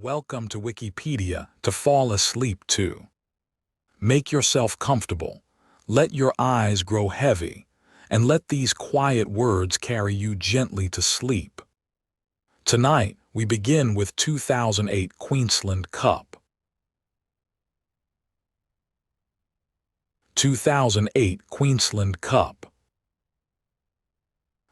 Welcome to Wikipedia to fall asleep to. Make yourself comfortable, let your eyes grow heavy, and let these quiet words carry you gently to sleep. Tonight, we begin with 2008 Queensland Cup. 2008 Queensland Cup.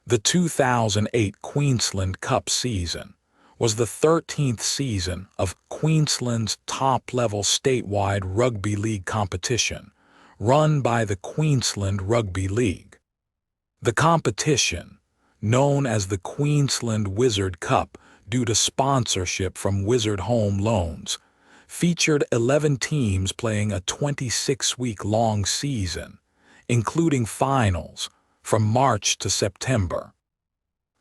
The 2008 Queensland Cup season was the 13th season of Queensland's top-level statewide rugby league competition, run by the Queensland Rugby League. The competition, known as the Queensland Wizard Cup due to sponsorship from Wizard Home Loans, featured 11 teams playing a 26-week-long season, including finals from March to September.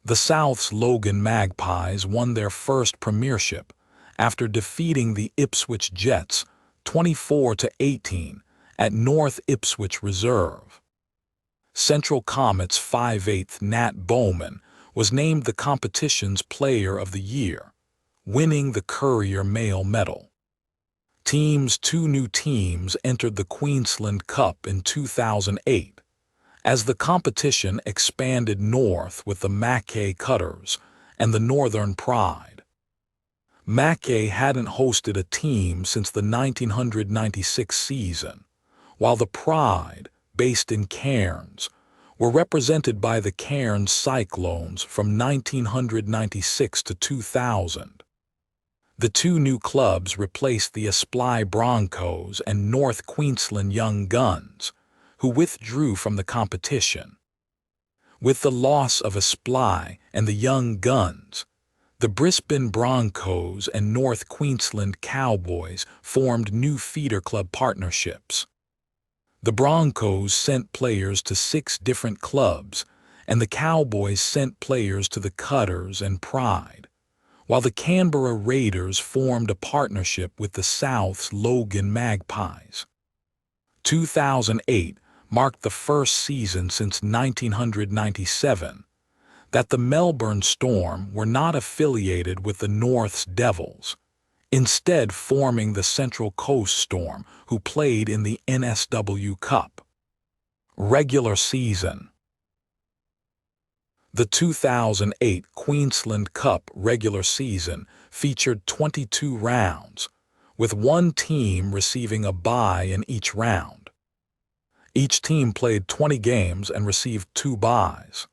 The South's Logan Magpies won their first premiership after defeating the Ipswich Jets 24-18 at North Ipswich Reserve. Central Comet's 5/8 Nat Bowman was named the competition's Player of the Year, winning the Courier Mail Medal. Two new teams entered the Queensland Cup in 2008. As the competition expanded north with the Mackay Cutters and the Northern Pride. Mackay hadn't hosted a team since the 1996 season, while the Pride, based in Cairns, were represented by the Cairns Cyclones from 1996 to 2000. The two new clubs replaced the Asplai Broncos and North Queensland Young Guns, who withdrew from the competition. With the loss of Asplai and the Young Guns, the Brisbane Broncos and North Queensland Cowboys formed new feeder club partnerships. The Broncos sent players to 6 different clubs, and the Cowboys sent players to the Cutters and Pride, while the Canberra Raiders formed a partnership with the South's Logan Magpies. 2008 marked the first season since 1997 that the Melbourne Storm were not affiliated with the North's Devils, instead forming the Central Coast Storm, who played in the NSW Cup. Regular season. The 2008 Queensland Cup regular season featured 22 rounds, with one team receiving a bye in each round. Each team played 20 games and received 2 byes.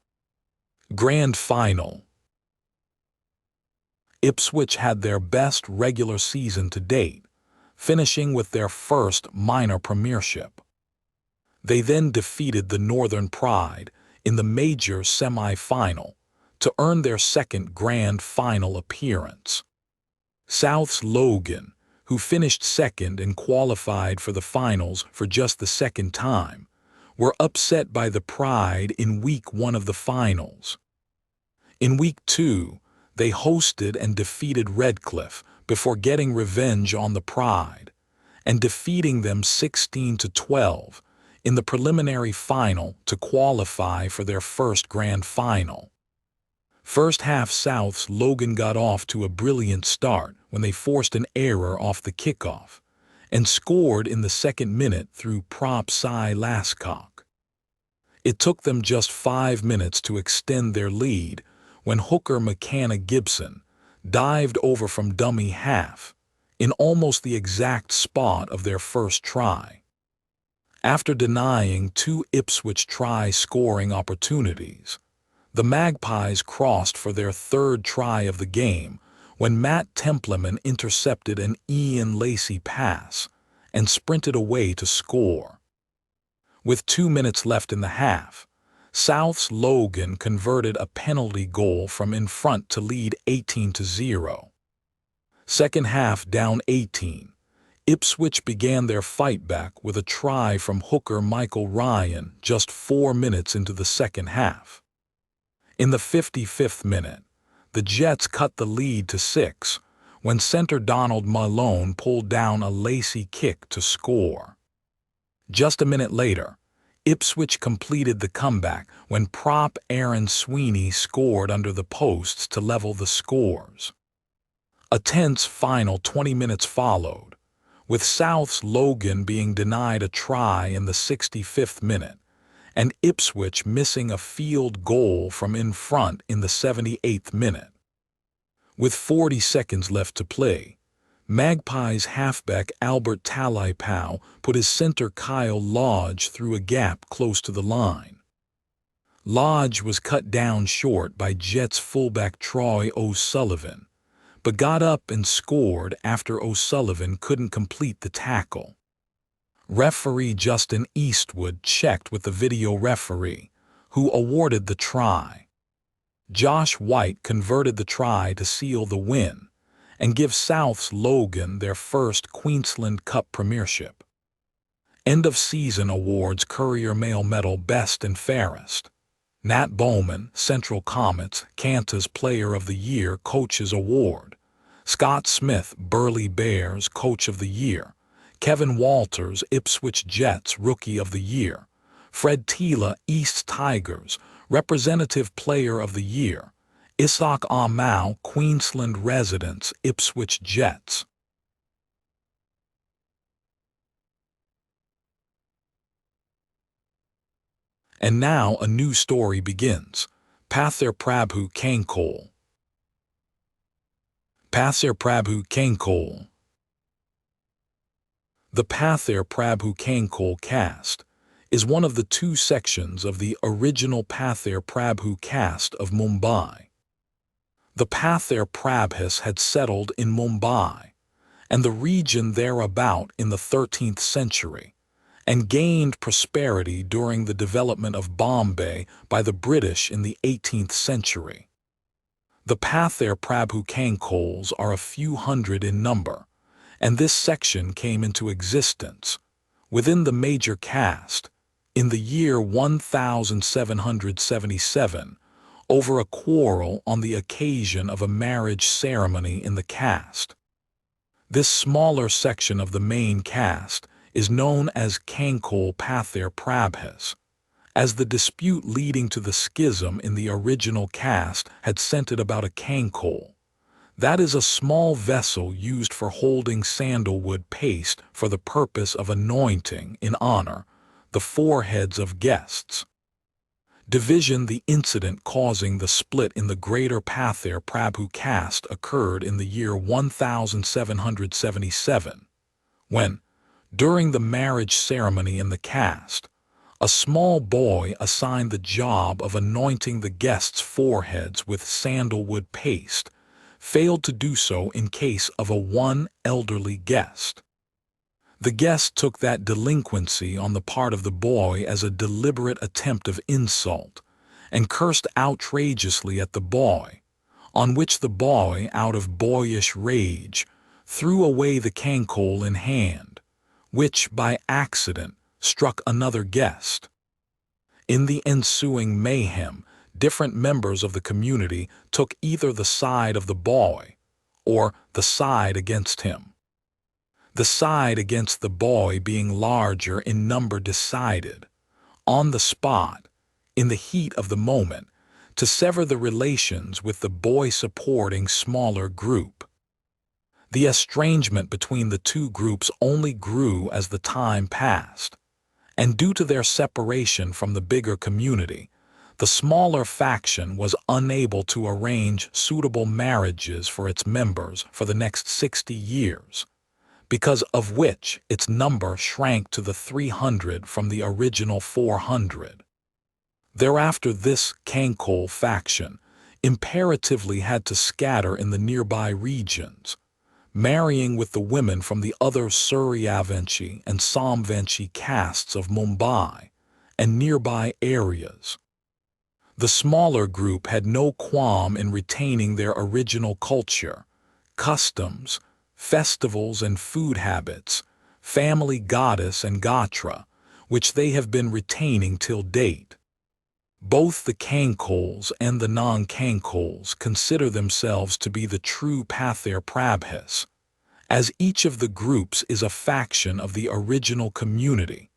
Grand Final. Ipswich had their best regular season to date, finishing with their first minor premiership. They then defeated the Northern Pride in the major semi-final to earn their second grand final appearance. South's Logan, who finished second and qualified for the finals for just the second time, were upset by the Pride in Week 1 of the finals. In Week 2, they hosted and defeated Redcliffe before getting revenge on the Pride and defeating them 16-12 in the preliminary final to qualify for their first grand final. First half South's Logan got off to a brilliant start when they forced an error off the kickoff and scored in the second minute through prop Cy Lascock. It took them just 5 minutes to extend their lead when hooker McKenna Gibson dived over from dummy half in almost the exact spot of their first try. After denying 2 Ipswich try-scoring opportunities, the Magpies crossed for their third try of the game when Matt Templeman intercepted an Ian Lacey pass and sprinted away to score. With 2 minutes left in the half, South's Logan converted a penalty goal from in front to lead 18-0. Second half down 18, Ipswich began their fight back with a try from hooker Michael Ryan just 4 minutes into the second half. In the 55th minute, the Jets cut the lead to 6 when center Donald Malone pulled down a Lacey kick to score. Just a minute later, Ipswich completed the comeback when prop Aaron Sweeney scored under the posts to level the scores. A tense final 20 minutes followed, with South's Logan being denied a try in the 65th minute, and Ipswich missing a field goal from in front in the 78th minute. With 40 seconds left to play, Magpies halfback Albert Talaipau put his center Kyle Lodge through a gap close to the line. Lodge was cut down short by Jets fullback Troy O'Sullivan, but got up and scored after O'Sullivan couldn't complete the tackle. Referee Justin Eastwood checked with the video referee, who awarded the try. Josh White converted the try to seal the win and give South's Logan their first Queensland Cup premiership. End-of-season awards: Courier Mail Medal Best and Fairest. Nat Bowman, Central Comets, Canta's Player of the Year Coaches Award. Scott Smith, Burleigh Bears Coach of the Year. Kevin Walters, Ipswich Jets Rookie of the Year. Fred Tila, East Tigers Representative Player of the Year. Isaac Amau, Queensland Residents, Ipswich Jets. And now a new story begins. Pathare Prabhu Kanchole. Pathare Prabhu Kanchole. The Pathare Prabhu Kanchole cast is one of the two sections of the original Pathare Prabhu caste of Mumbai. The Pathare Prabhus had settled in Mumbai and the region thereabout in the 13th century, and gained prosperity during the development of Bombay by the British in the 18th century. The Pathare Prabhu Kancholes are a few hundred in number, and this section came into existence within the major caste in the year 1777 over a quarrel on the occasion of a marriage ceremony in the caste. This smaller section of the main caste is known as Kanchole Pathare Prabhus, as the dispute leading to the schism in the original caste had centered about a kanchole. That is a small vessel used for holding sandalwood paste for the purpose of anointing, in honor, the foreheads of guests. Division: the incident causing the split in the greater Pathare Prabhu caste occurred in the year 1777, when, during the marriage ceremony in the caste, a small boy assigned the job of anointing the guests' foreheads with sandalwood paste failed to do so in case of one elderly guest. The guest took that delinquency on the part of the boy as a deliberate attempt of insult and cursed outrageously at the boy, on which the boy, out of boyish rage, threw away the kanchole in hand, which, by accident, struck another guest. In the ensuing mayhem, different members of the community took either the side of the boy or the side against him. The side against the boy being larger in number decided, on the spot, in the heat of the moment, to sever the relations with the boy-supporting smaller group. The estrangement between the two groups only grew as the time passed, and due to their separation from the bigger community, the smaller faction was unable to arrange suitable marriages for its members for the next 60 years, because of which its number shrank to the 300 from the original 400. Thereafter this Kanchole faction imperatively had to scatter in the nearby regions, marrying with the women from the other Suryavanshi and Samvanshi castes of Mumbai and nearby areas. The smaller group had no qualm in retaining their original culture, customs, festivals and food habits, family goddess and gotra, which they have been retaining till date. Both the Kancholes and the non-Kancholes consider themselves to be the true Pathare Prabhus, as each of the groups is a faction of the original community,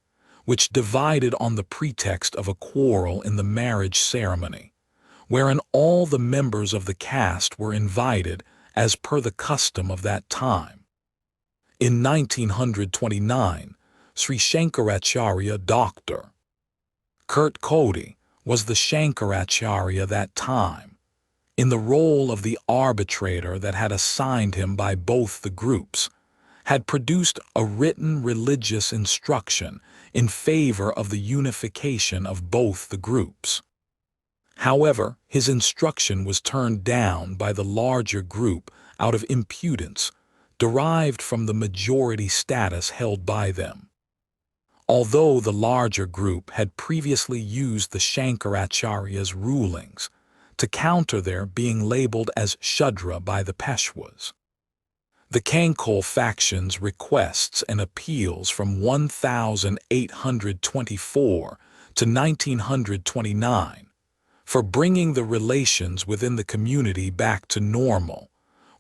which divided on the pretext of a quarrel in the marriage ceremony, wherein all the members of the caste were invited as per the custom of that time. In 1929, Sri Shankaracharya Dr. Kurt Cody was the Shankaracharya that time, in the role of the arbitrator that had assigned him by both the groups, had produced a written religious instruction in favor of the unification of both the groups. However, his instruction was turned down by the larger group out of impudence derived from the majority status held by them. Although the larger group had previously used the Shankaracharya's rulings to counter their being labeled as Shudra by the Peshwas. The Kanchole faction's requests and appeals from 1824 to 1929 for bringing the relations within the community back to normal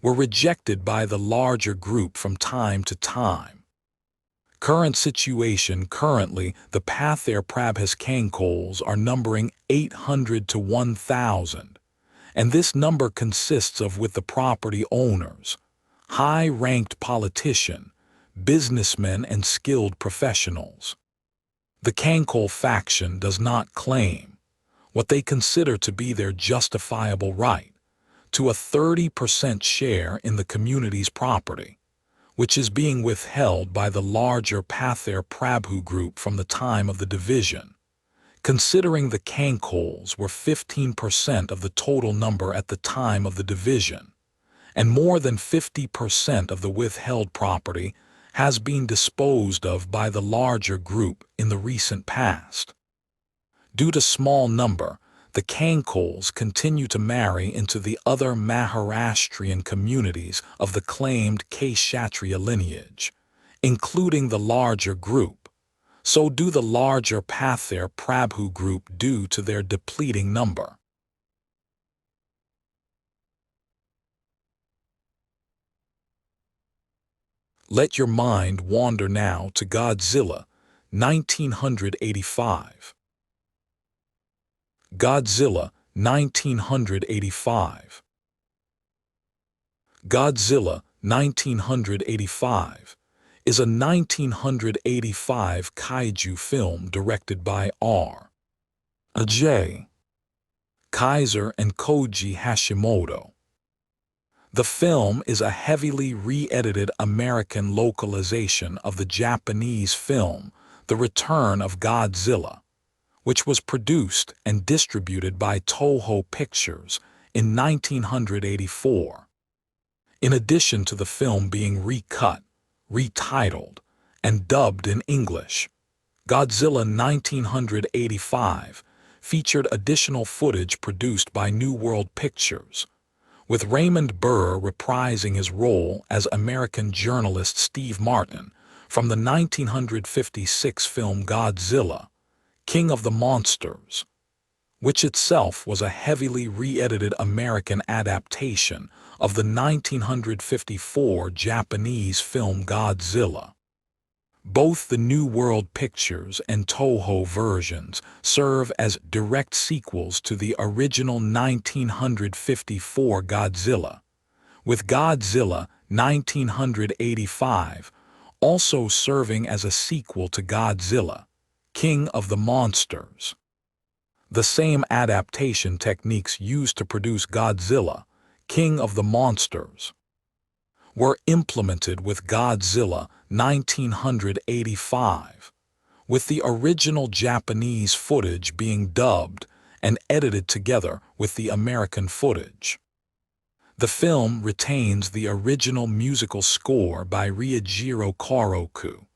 were rejected by the larger group from time to time. Current situation currently, the Pathare Prabhas Kancholes are numbering 800 to 1,000, and this number consists of with the property owners, high-ranked politician, businessmen and skilled professionals. The Kanchole faction does not claim what they consider to be their justifiable right to a 30% share in the community's property, which is being withheld by the larger Pathare Prabhu group from the time of the division, considering the Kancholes were 15% of the total number at the time of the division, and more than 50% of the withheld property has been disposed of by the larger group in the recent past. Due to small number, the Kancholes continue to marry into the other Maharashtrian communities of the claimed Kshatriya lineage, including the larger group. So do the larger Pathare Prabhu group due to their depleting number. Let your mind wander now to Godzilla, 1985. Godzilla, 1985. Godzilla, 1985, is a 1985 kaiju film directed by R. J. Kaiser and Koji Hashimoto. The film is a heavily re-edited American localization of the Japanese film The Return of Godzilla, which was produced and distributed by Toho Pictures in 1984. In addition to the film being recut, retitled, and dubbed in English, Godzilla 1985 featured additional footage produced by New World Pictures, with Raymond Burr reprising his role as American journalist Steve Martin from the 1956 film Godzilla, King of the Monsters, which itself was a heavily re-edited American adaptation of the 1954 Japanese film Godzilla. Both the New World Pictures and Toho versions serve as direct sequels to the original 1954 Godzilla, with Godzilla 1985 also serving as a sequel to Godzilla, King of the Monsters. The same adaptation techniques used to produce Godzilla, King of the Monsters, were implemented with Godzilla 1985, with the original Japanese footage being dubbed and edited together with the American footage. The film retains the original musical score by Ryujiro Koroku,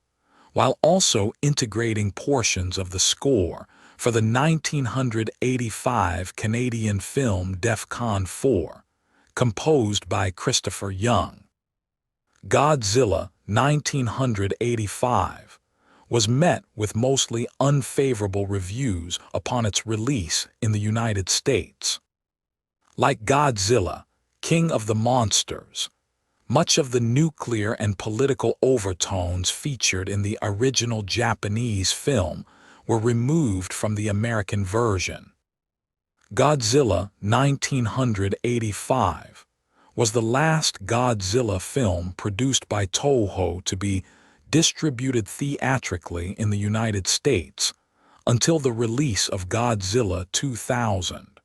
while also integrating portions of the score for the 1985 Canadian film Defcon 4, composed by Christopher Young. Godzilla 1985 was met with mostly unfavorable reviews upon its release in the United States. Like Godzilla, King of the Monsters, much of the nuclear and political overtones featured in the original Japanese film were removed from the American version. Godzilla 1985 was the last Godzilla film produced by Toho to be distributed theatrically in the United States until the release of Godzilla 2000.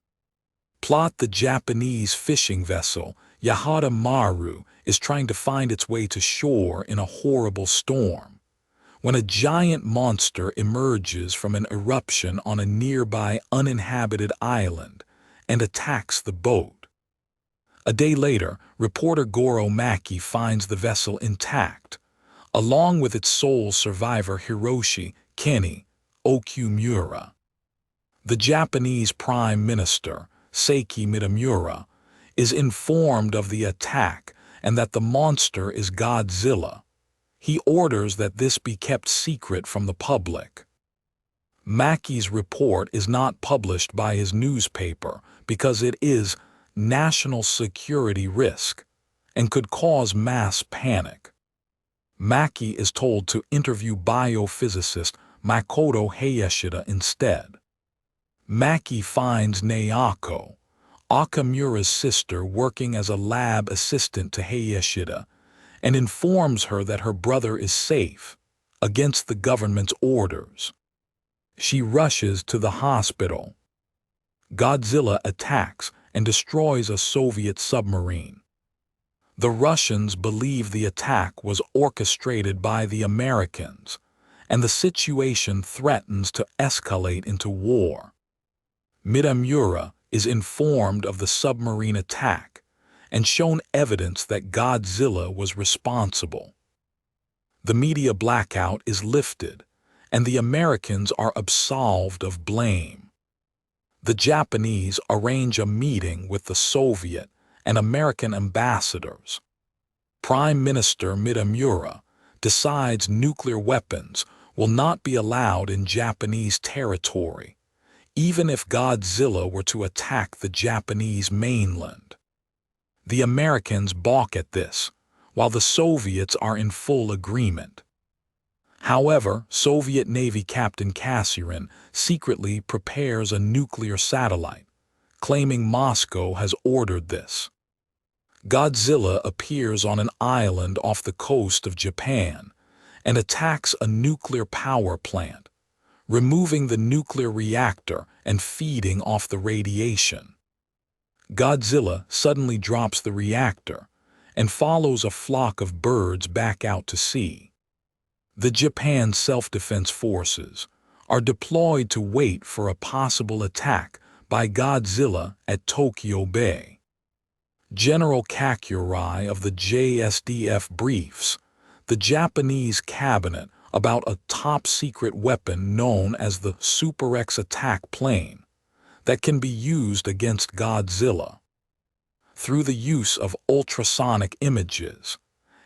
Plot: the Japanese fishing vessel Yahata Maru is trying to find its way to shore in a horrible storm, when a giant monster emerges from an eruption on a nearby uninhabited island and attacks the boat. A day later, reporter Goro Maki finds the vessel intact, along with its sole survivor Hiroshi Kenny Okumura. The Japanese Prime Minister, Seiki Mitamura, is informed of the attack and that the monster is Godzilla. He orders that this be kept secret from the public. Maki's report is not published by his newspaper because it is national security risk and could cause mass panic. Maki is told to interview biophysicist Makoto Hayashida instead. Maki finds Naoko, Okamura's sister, working as a lab assistant to Hayashida, and informs her that her brother is safe, against the government's orders. She rushes to the hospital. Godzilla attacks and destroys a Soviet submarine. The Russians believe the attack was orchestrated by the Americans, and the situation threatens to escalate into war. Mitamura is informed of the submarine attack and shown evidence that Godzilla was responsible. The media blackout is lifted, and the Americans are absolved of blame. The Japanese arrange a meeting with the Soviet and American ambassadors. Prime Minister Mitamura decides nuclear weapons will not be allowed in Japanese territory, even if Godzilla were to attack the Japanese mainland. The Americans balk at this, while the Soviets are in full agreement. However, Soviet Navy Captain Kassirin secretly prepares a nuclear satellite, claiming Moscow has ordered this. Godzilla appears on an island off the coast of Japan and attacks a nuclear power plant, removing the nuclear reactor and feeding off the radiation. Godzilla suddenly drops the reactor and follows a flock of birds back out to sea. The Japan self-defense forces are deployed to wait for a possible attack by Godzilla at Tokyo Bay. General Kakurai of the JSDF briefs the Japanese cabinet about a top-secret weapon known as the Super X attack plane that can be used against Godzilla. Through the use of ultrasonic images,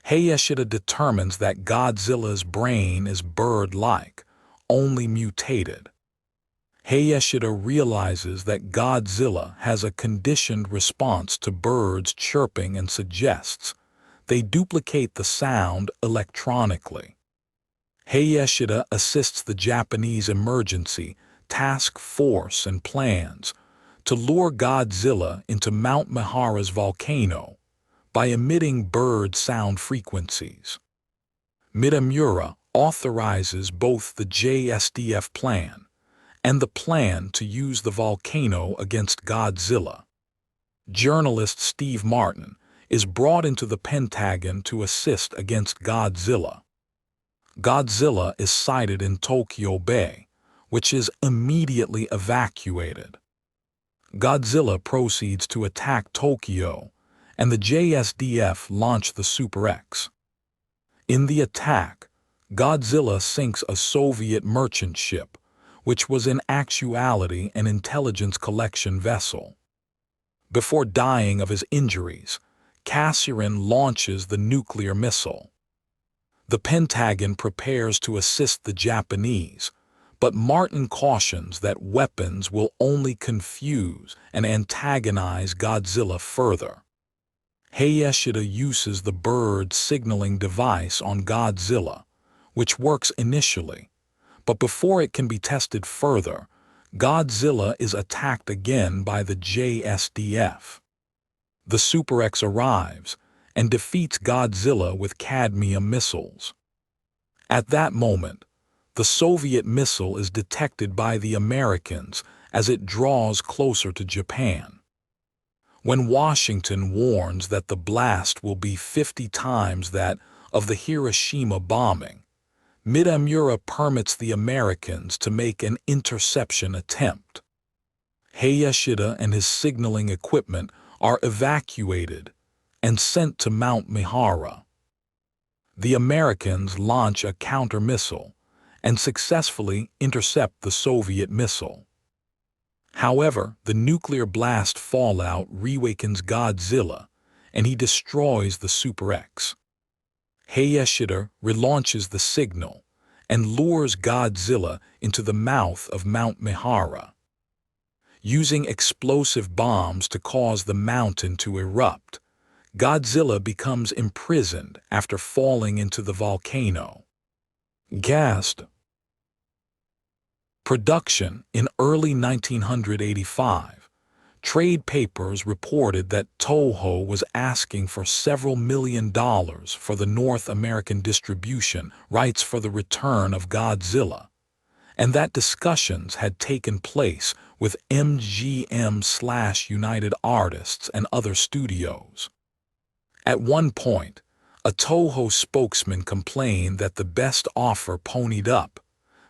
Hayashida determines that Godzilla's brain is bird-like, only mutated. Hayashida realizes that Godzilla has a conditioned response to birds chirping and suggests they duplicate the sound electronically. Hayashida assists the Japanese emergency task force and plans to lure Godzilla into Mount Mihara's volcano by emitting bird sound frequencies. Mitamura authorizes both the JSDF plan and the plan to use the volcano against Godzilla. Journalist Steve Martin is brought into the Pentagon to assist against Godzilla. Godzilla is sighted in Tokyo Bay, which is immediately evacuated. Godzilla proceeds to attack Tokyo, and the JSDF launch the Super X. In the attack, Godzilla sinks a Soviet merchant ship, which was in actuality an intelligence collection vessel. Before dying of his injuries, Kassirin launches the nuclear missile. The Pentagon prepares to assist the Japanese, but Martin cautions that weapons will only confuse and antagonize Godzilla further. Hayashida uses the bird signaling device on Godzilla, which works initially, but before it can be tested further, Godzilla is attacked again by the JSDF. The Super X arrives and defeats Godzilla with cadmium missiles. At that moment, the Soviet missile is detected by the Americans as it draws closer to Japan. When Washington warns that the blast will be 50 times that of the Hiroshima bombing, Midamura permits the Americans to make an interception attempt. Hayashida and his signaling equipment are evacuated and sent to Mount Mihara. The Americans launch a counter-missile and successfully intercept the Soviet missile. However, the nuclear blast fallout reawakens Godzilla, and he destroys the Super X. Hayashida relaunches the signal and lures Godzilla into the mouth of Mount Mihara. Using explosive bombs to cause the mountain to erupt, Godzilla becomes imprisoned after falling into the volcano. Gassed. Production. In early 1985, trade papers reported that Toho was asking for several $1 million for the North American distribution rights for the return of Godzilla, and that discussions had taken place with MGM/United Artists and other studios. At one point, a Toho spokesman complained that the best offer ponied up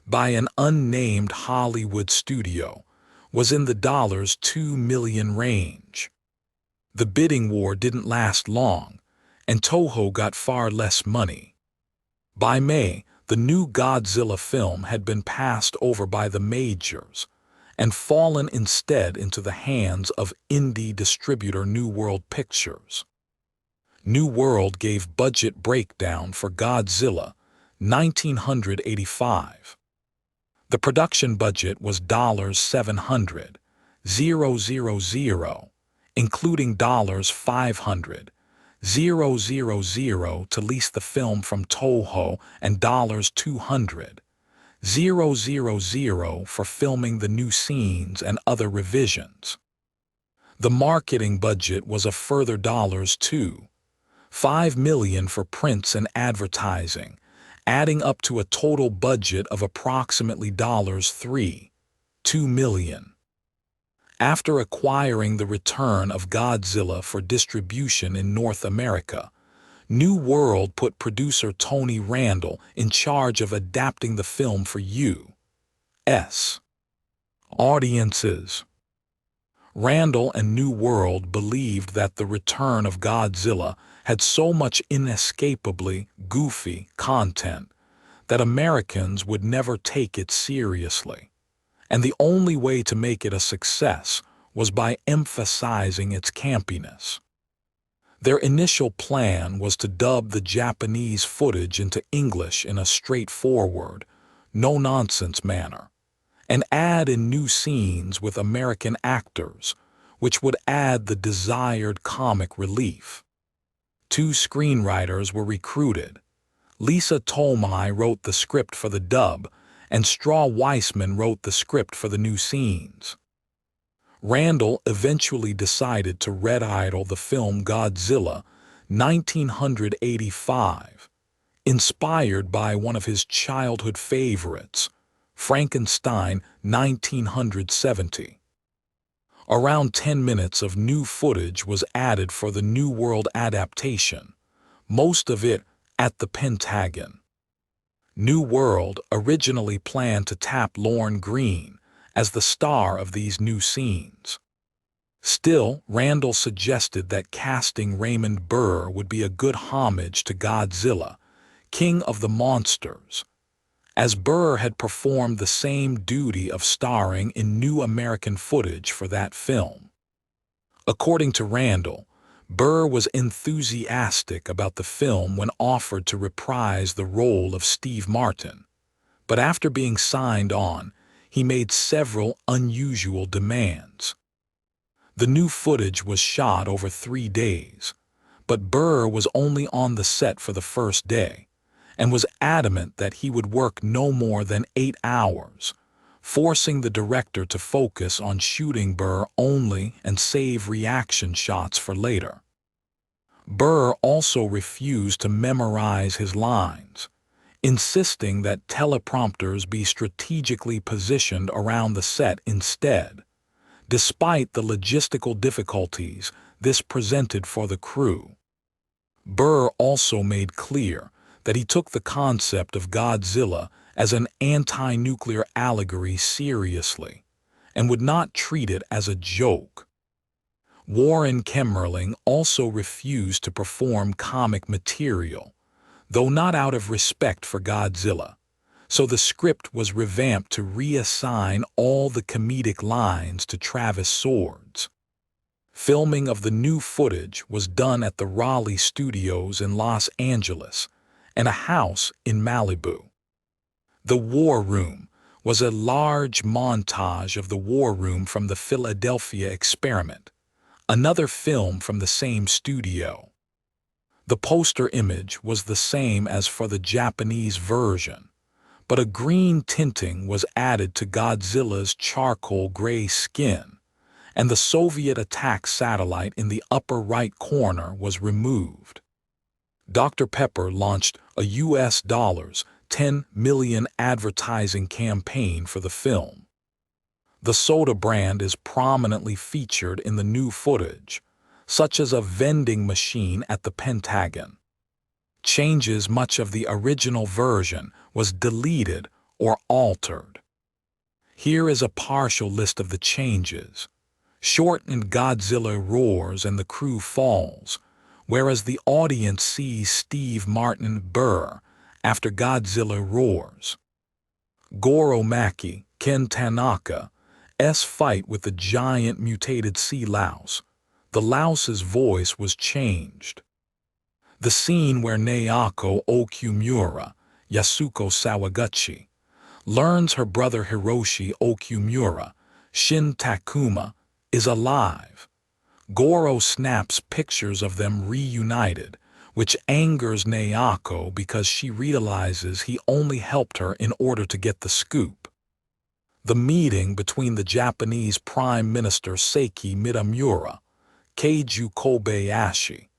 by an unnamed Hollywood studio was in the $2 million range. The bidding war didn't last long, and Toho got far less money. By May, the new Godzilla film had been passed over by the majors and fallen instead into the hands of indie distributor New World Pictures. New World gave budget breakdown for Godzilla 1985. The production budget was $700,000, including $500,000 to lease the film from Toho and $200,000 for filming the new scenes and other revisions. The marketing budget was a further $5 million for prints and advertising, adding up to a total budget of approximately $2 million. After acquiring the return of Godzilla for distribution in North America, New World put producer Tony Randall in charge of adapting the film for U.S. audiences. Randall and New World believed that the return of Godzilla had so much inescapably goofy content that Americans would never take it seriously, and the only way to make it a success was by emphasizing its campiness. Their initial plan was to dub the Japanese footage into English in a straightforward, no-nonsense manner, and add in new scenes with American actors, which would add the desired comic relief. 2 screenwriters were recruited. Lisa Tomei wrote the script for the dub, and Straw Weissman wrote the script for the new scenes. Randall eventually decided to red idol the film Godzilla 1985, inspired by one of his childhood favorites, Frankenstein 1970. Around 10 minutes of new footage was added for the New World adaptation, most of it at the Pentagon. New World originally planned to tap Lorne Greene as the star of these new scenes. Still, Randall suggested that casting Raymond Burr would be a good homage to Godzilla, King of the Monsters, as Burr had performed the same duty of starring in new American footage for that film. According to Randall, Burr was enthusiastic about the film when offered to reprise the role of Steve Martin, but after being signed on, he made several unusual demands. The new footage was shot over 3 days, but Burr was only on the set for the first day and was adamant that he would work no more than 8 hours, forcing the director to focus on shooting Burr only and save reaction shots for later. Burr also refused to memorize his lines, insisting that teleprompters be strategically positioned around the set instead, despite the logistical difficulties this presented for the crew. Burr also made clear that he took the concept of Godzilla as an anti-nuclear allegory seriously and would not treat it as a joke. Warren Kemmerling also refused to perform comic material, though not out of respect for Godzilla, so the script was revamped to reassign all the comedic lines to Travis Swords. Filming of the new footage was done at the Raleigh Studios in Los Angeles and a house in Malibu. The War Room was a large montage of the War Room from the Philadelphia Experiment, another film from the same studio. The poster image was the same as for the Japanese version, but a green tinting was added to Godzilla's charcoal gray skin, and the Soviet attack satellite in the upper right corner was removed. Dr. Pepper launched a US $10 million advertising campaign for the film. The soda brand is prominently featured in the new footage, such as a vending machine at the Pentagon. Changes much of the original version was deleted or altered. Here is a partial list of the changes. Shortened Godzilla roars and the crew falls, whereas the audience sees Steve Martin Burr after Godzilla roars. Goro Maki, Ken Tanaka's fight with the giant mutated sea louse. The louse's voice was changed. The scene where Naoko Okumura, Yasuko Sawaguchi, learns her brother Hiroshi Okumura, Shin Takuma, is alive. Goro snaps pictures of them reunited, which angers Naoko because she realizes he only helped her in order to get the scoop. The meeting between the Japanese Prime Minister Seiki Mitamura, Keiju Kobayashi,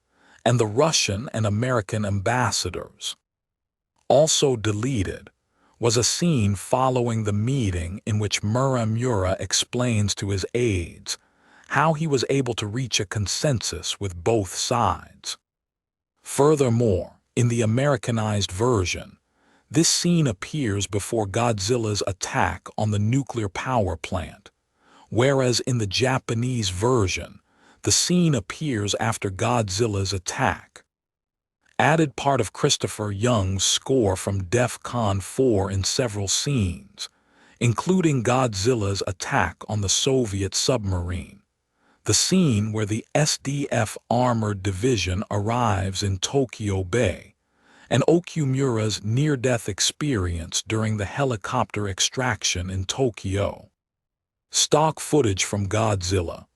and the Russian and American ambassadors. Also deleted was a scene following the meeting in which Mitamura explains to his aides how he was able to reach a consensus with both sides. Furthermore, in the Americanized version, this scene appears before Godzilla's attack on the nuclear power plant, whereas in the Japanese version, the scene appears after Godzilla's attack. Added part of Christopher Young's score from DEF CON 4 in several scenes, including Godzilla's attack on the Soviet submarine, the scene where the SDF Armored Division arrives in Tokyo Bay, and Okumura's near-death experience during the helicopter extraction in Tokyo. Stock footage from Godzilla,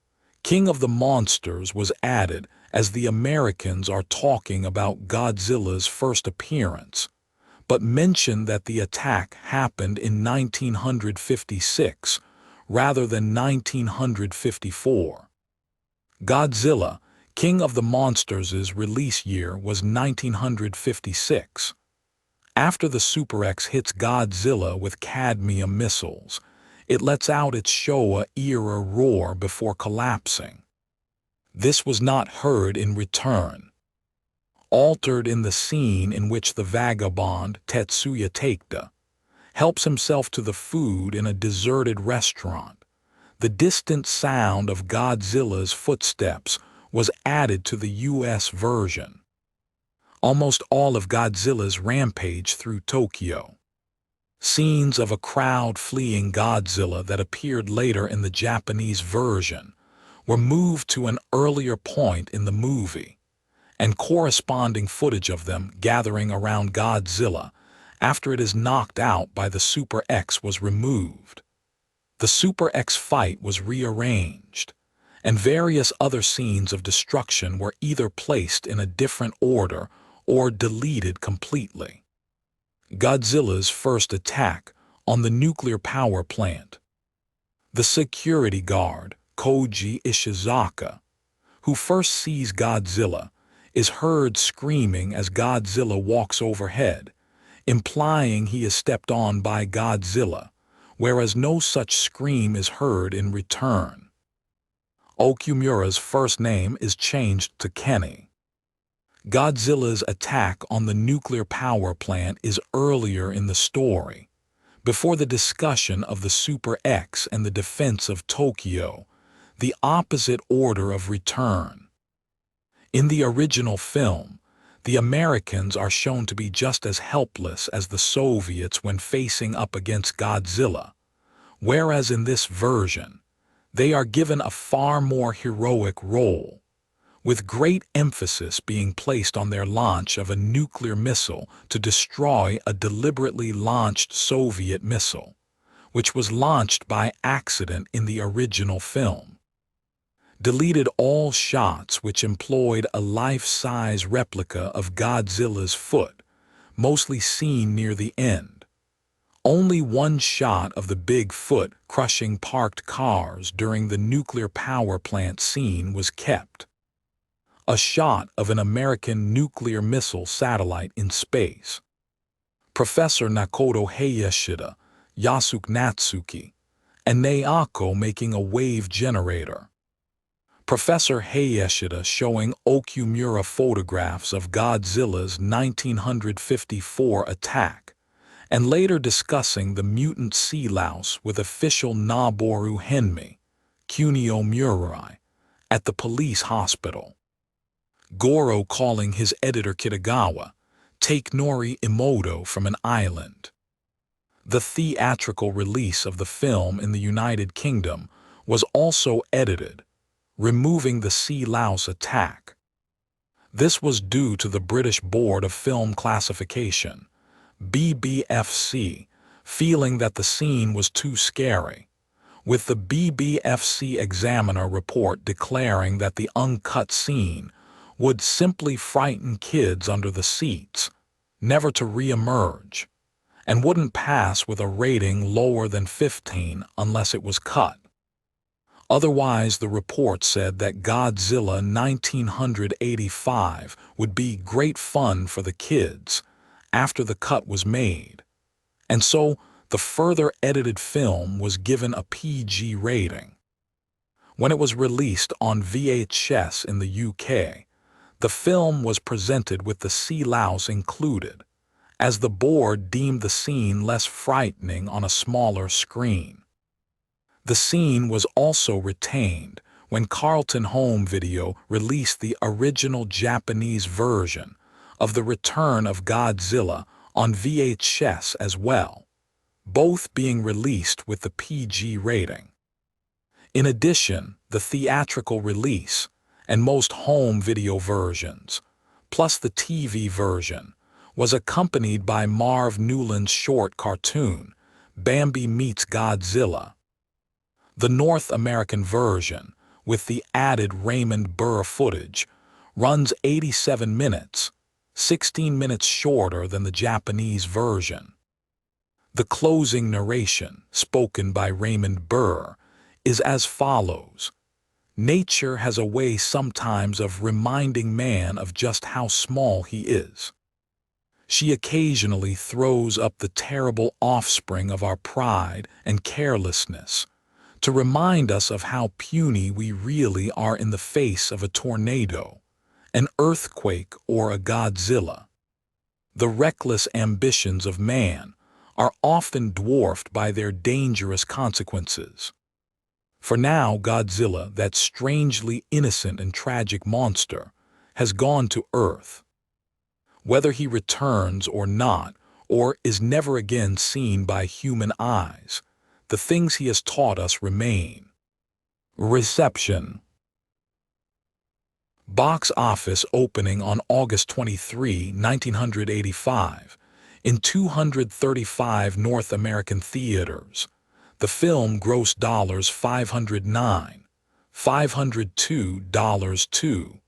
King of the Monsters was added as the Americans are talking about Godzilla's first appearance, but mentioned that the attack happened in 1956 rather than 1954. Godzilla, King of the Monsters' release year was 1956. After the Super X hits Godzilla with cadmium missiles, it lets out its Showa-era roar before collapsing. This was not heard in return. Altered in the scene in which the vagabond Tetsuya Takeda helps himself to the food in a deserted restaurant, the distant sound of Godzilla's footsteps was added to the US version. Almost all of Godzilla's rampage through Tokyo. Scenes of a crowd fleeing Godzilla that appeared later in the Japanese version were moved to an earlier point in the movie, and corresponding footage of them gathering around Godzilla after it is knocked out by the Super X was removed. The Super X fight was rearranged, and various other scenes of destruction were either placed in a different order or deleted completely. Godzilla's first attack on the nuclear power plant. The security guard, Koji Ishizaka, who first sees Godzilla, is heard screaming as Godzilla walks overhead, implying he is stepped on by Godzilla, whereas no such scream is heard in return. Okumura's first name is changed to Kenny. Godzilla's attack on the nuclear power plant is earlier in the story, before the discussion of the Super X and the defense of Tokyo, the opposite order of return. In the original film, the Americans are shown to be just as helpless as the Soviets when facing up against Godzilla, whereas in this version, they are given a far more heroic role, with great emphasis being placed on their launch of a nuclear missile to destroy a deliberately launched Soviet missile, which was launched by accident in the original film. Deleted all shots which employed a life-size replica of Godzilla's foot, mostly seen near the end. Only one shot of the big foot crushing parked cars during the nuclear power plant scene was kept. A shot of an American nuclear missile satellite in space. Professor Nakoto Hayashida, Yasuke Natsuki, and Naoko making a wave generator. Professor Hayashida showing Okumura photographs of Godzilla's 1954 attack, and later discussing the mutant sea louse with official Noboru Henmei, Kunio Murai, at the police hospital. Goro calling his editor Kitagawa, "Take Nori Imoto from an island." The theatrical release of the film in the United Kingdom was also edited, removing the sea louse attack. This was due to the British Board of Film Classification, BBFC, feeling that the scene was too scary, with the BBFC examiner report declaring that the uncut scene would simply frighten kids under the seats, never to re-emerge, and wouldn't pass with a rating lower than 15 unless it was cut. Otherwise, the report said that Godzilla 1985 would be great fun for the kids after the cut was made, and so the further edited film was given a PG rating. When it was released on VHS in the UK, the film was presented with the sea louse included, as the board deemed the scene less frightening on a smaller screen. The scene was also retained when Carlton Home Video released the original Japanese version of The Return of Godzilla on VHS as well, both being released with the PG rating. In addition, the theatrical release and most home video versions, plus the TV version, was accompanied by Marv Newland's short cartoon, Bambi Meets Godzilla. The North American version, with the added Raymond Burr footage, runs 87 minutes, 16 minutes shorter than the Japanese version. The closing narration, spoken by Raymond Burr, is as follows. Nature has a way sometimes of reminding man of just how small he is. She occasionally throws up the terrible offspring of our pride and carelessness to remind us of how puny we really are in the face of a tornado, an earthquake, or a Godzilla. The reckless ambitions of man are often dwarfed by their dangerous consequences. For now, Godzilla, that strangely innocent and tragic monster, has gone to Earth. Whether he returns or not, or is never again seen by human eyes, the things he has taught us remain. Reception. Box office opening on August 23, 1985, in 235 North American theaters. The film grossed $502 to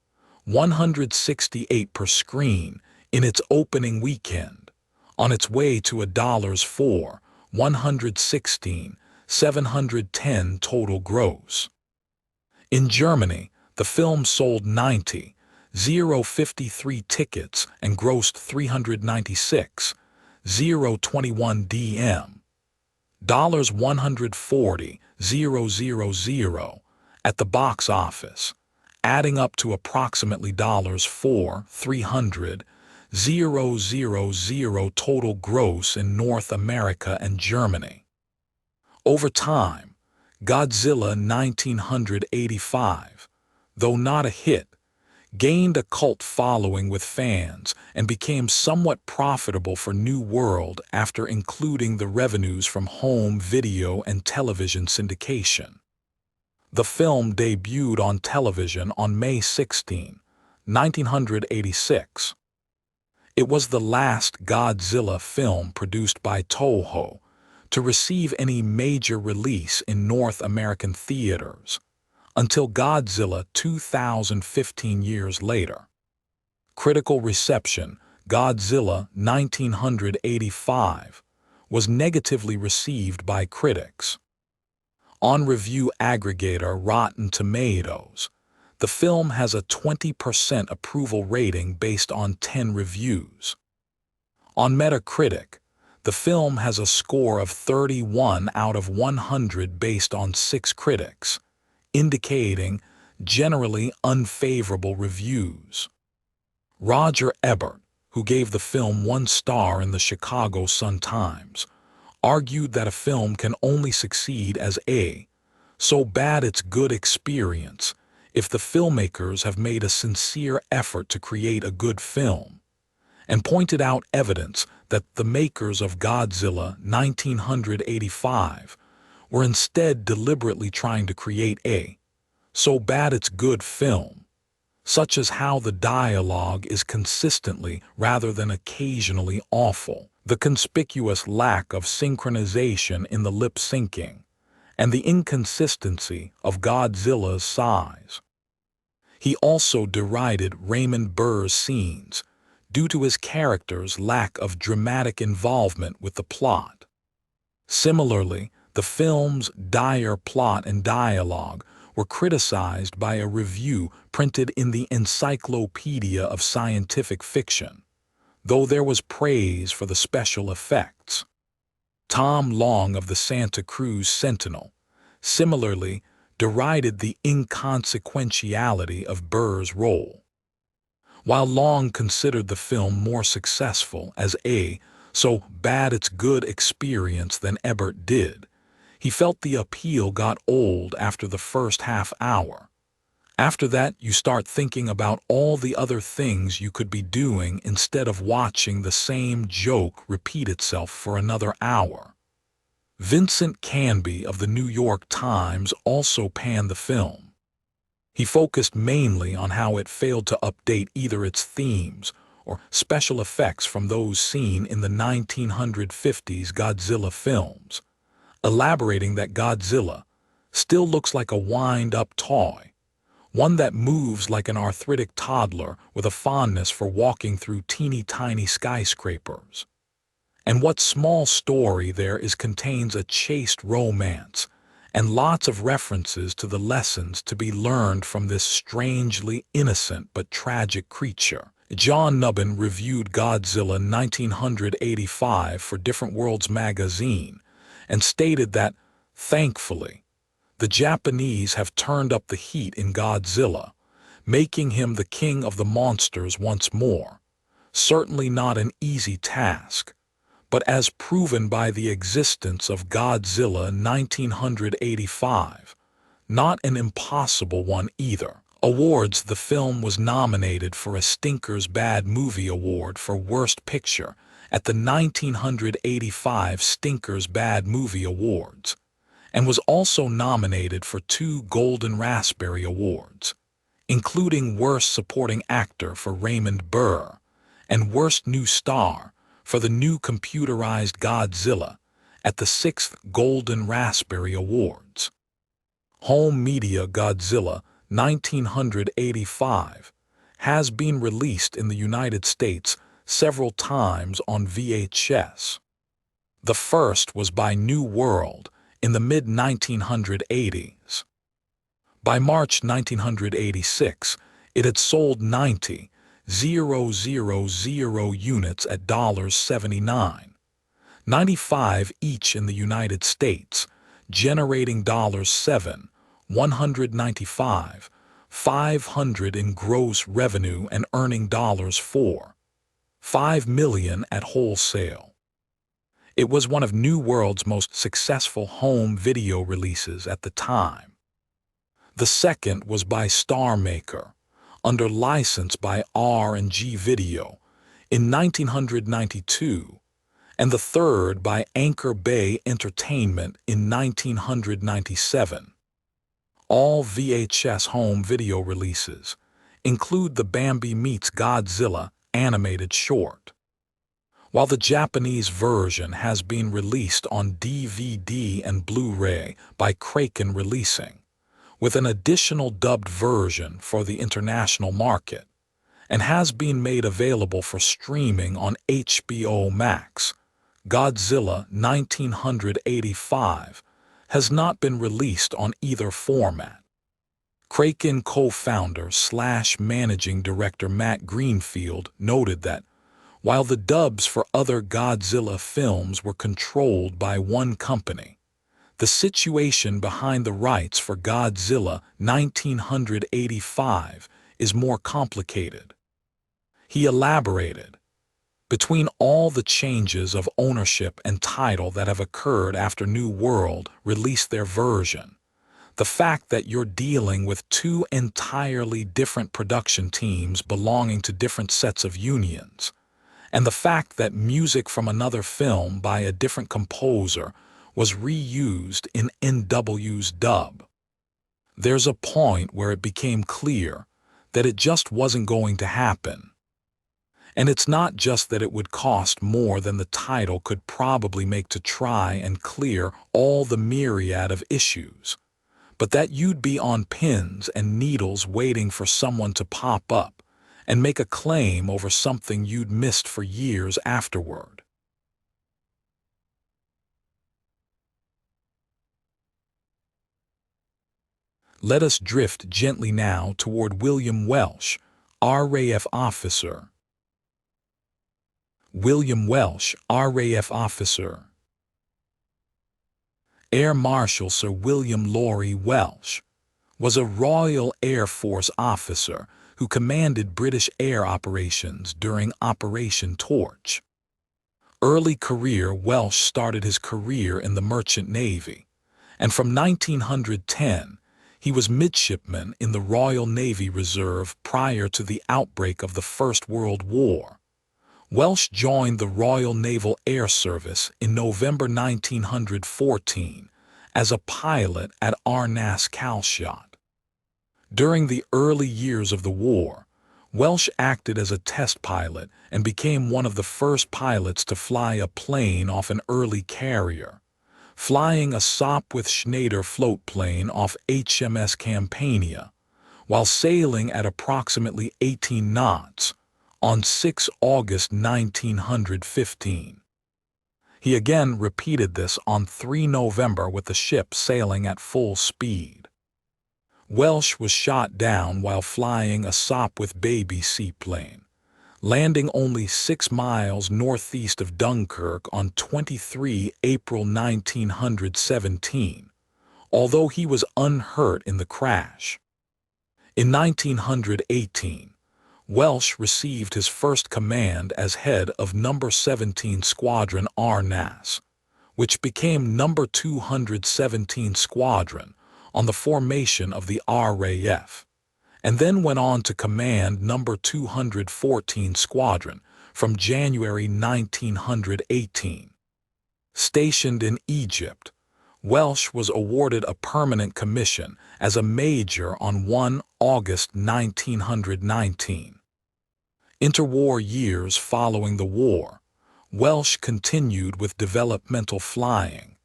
$168 per screen in its opening weekend, on its way to $4 $116,710 total gross. In Germany, the film sold 90,053 tickets and grossed 396,021 DM. $140,000 at the box office, adding up to approximately $4,300,000 total gross in North America and Germany. Over time, Godzilla 1985, though not a hit, gained a cult following with fans and became somewhat profitable for New World after including the revenues from home video and television syndication. The film debuted on television on May 16, 1986. It was the last Godzilla film produced by Toho to receive any major release in North American theaters, until Godzilla 2015 years later. Critical reception: Godzilla 1985 was negatively received by critics. On review aggregator Rotten Tomatoes, the film has a 20% approval rating based on 10 reviews. On Metacritic, the film has a score of 31 out of 100 based on 6 critics, indicating generally unfavorable reviews. Roger Ebert, who gave the film 1 star in the Chicago Sun-Times, argued that a film can only succeed as a so bad it's good experience if the filmmakers have made a sincere effort to create a good film, and pointed out evidence that the makers of Godzilla 1985 were instead deliberately trying to create a so bad it's good film, such as how the dialogue is consistently rather than occasionally awful, the conspicuous lack of synchronization in the lip syncing, and the inconsistency of Godzilla's size. He also derided Raymond Burr's scenes due to his character's lack of dramatic involvement with the plot. Similarly, the film's dire plot and dialogue were criticized by a review printed in the Encyclopedia of Scientific Fiction, though there was praise for the special effects. Tom Long of the Santa Cruz Sentinel similarly derided the inconsequentiality of Burr's role. While Long considered the film more successful as a so bad it's good experience than Ebert did, he felt the appeal got old after the first half hour. After that, you start thinking about all the other things you could be doing instead of watching the same joke repeat itself for another hour. Vincent Canby of the New York Times also panned the film. He focused mainly on how it failed to update either its themes or special effects from those seen in the 1950s Godzilla films, elaborating that Godzilla still looks like a wind-up toy, one that moves like an arthritic toddler with a fondness for walking through teeny-tiny skyscrapers. And what small story there is contains a chaste romance and lots of references to the lessons to be learned from this strangely innocent but tragic creature. John Nubbin reviewed Godzilla 1985 for Different Worlds magazine and stated that, thankfully, the Japanese have turned up the heat in Godzilla, making him the king of the monsters once more. Certainly not an easy task, but as proven by the existence of Godzilla 1985, not an impossible one either. Awards: the film was nominated for a Stinkers Bad Movie Award for Worst Picture at the 1985 Stinkers Bad Movie Awards, and was also nominated for 2 Golden Raspberry Awards, including Worst Supporting Actor for Raymond Burr and Worst New Star for the new computerized Godzilla at the 6th Golden Raspberry Awards. Home media: Godzilla 1985 has been released in the United States several times on VHS. The first was by New World in the mid-1980s. By March 1986, it had sold 90,000 units at $79, 95 each in the United States, generating $7,195, 500 in gross revenue and earning $4.5 million at wholesale. It was one of New World's most successful home video releases at the time. The second was by Star Maker, under license by R&G Video, in 1992, and the third by Anchor Bay Entertainment in 1997. All VHS home video releases include the Bambi Meets Godzilla animated short. While the Japanese version has been released on DVD and Blu-ray by Kraken Releasing, with an additional dubbed version for the international market, and has been made available for streaming on HBO Max, Godzilla 1985 has not been released on either format. Kraken co-founder/managing director Matt Greenfield noted that while the dubs for other Godzilla films were controlled by one company, the situation behind the rights for Godzilla 1985 is more complicated. He elaborated, between all the changes of ownership and title that have occurred after New World released their version, the fact that you're dealing with two entirely different production teams belonging to different sets of unions, and the fact that music from another film by a different composer was reused in NW's dub. There's a point where it became clear that it just wasn't going to happen. And it's not just that it would cost more than the title could probably make to try and clear all the myriad of issues, but that you'd be on pins and needles waiting for someone to pop up and make a claim over something you'd missed for years afterward. Let us drift gently now toward William Welsh, RAF officer. William Welsh, RAF officer. Air Marshal Sir William Laurie Welsh was a Royal Air Force officer who commanded British air operations during Operation Torch. Early career Welsh started his career in the Merchant Navy, and from 1910 he was midshipman in the Royal Navy Reserve prior to the outbreak of the First World War. Welsh joined the Royal Naval Air Service in November 1914 as a pilot at Arnas Calshot. During the early years of the war, Welsh acted as a test pilot and became one of the first pilots to fly a plane off an early carrier, flying a Sopwith Schneider floatplane off HMS Campania, while sailing at approximately 18 knots on 6 August 1915. He again repeated this on 3 November with the ship sailing at full speed. Welsh was shot down while flying a Sopwith Baby seaplane, landing only 6 miles northeast of Dunkirk on 23 April 1917, although he was unhurt in the crash. In 1918, Welsh received his first command as head of No. 17 Squadron Arnas, which became No. 217 Squadron on the formation of the RAF, and then went on to command No. 214 Squadron from January 1918. Stationed in Egypt, Welsh was awarded a permanent commission as a major on 1 August 1919. Interwar years following the war, Welsh continued with developmental flying,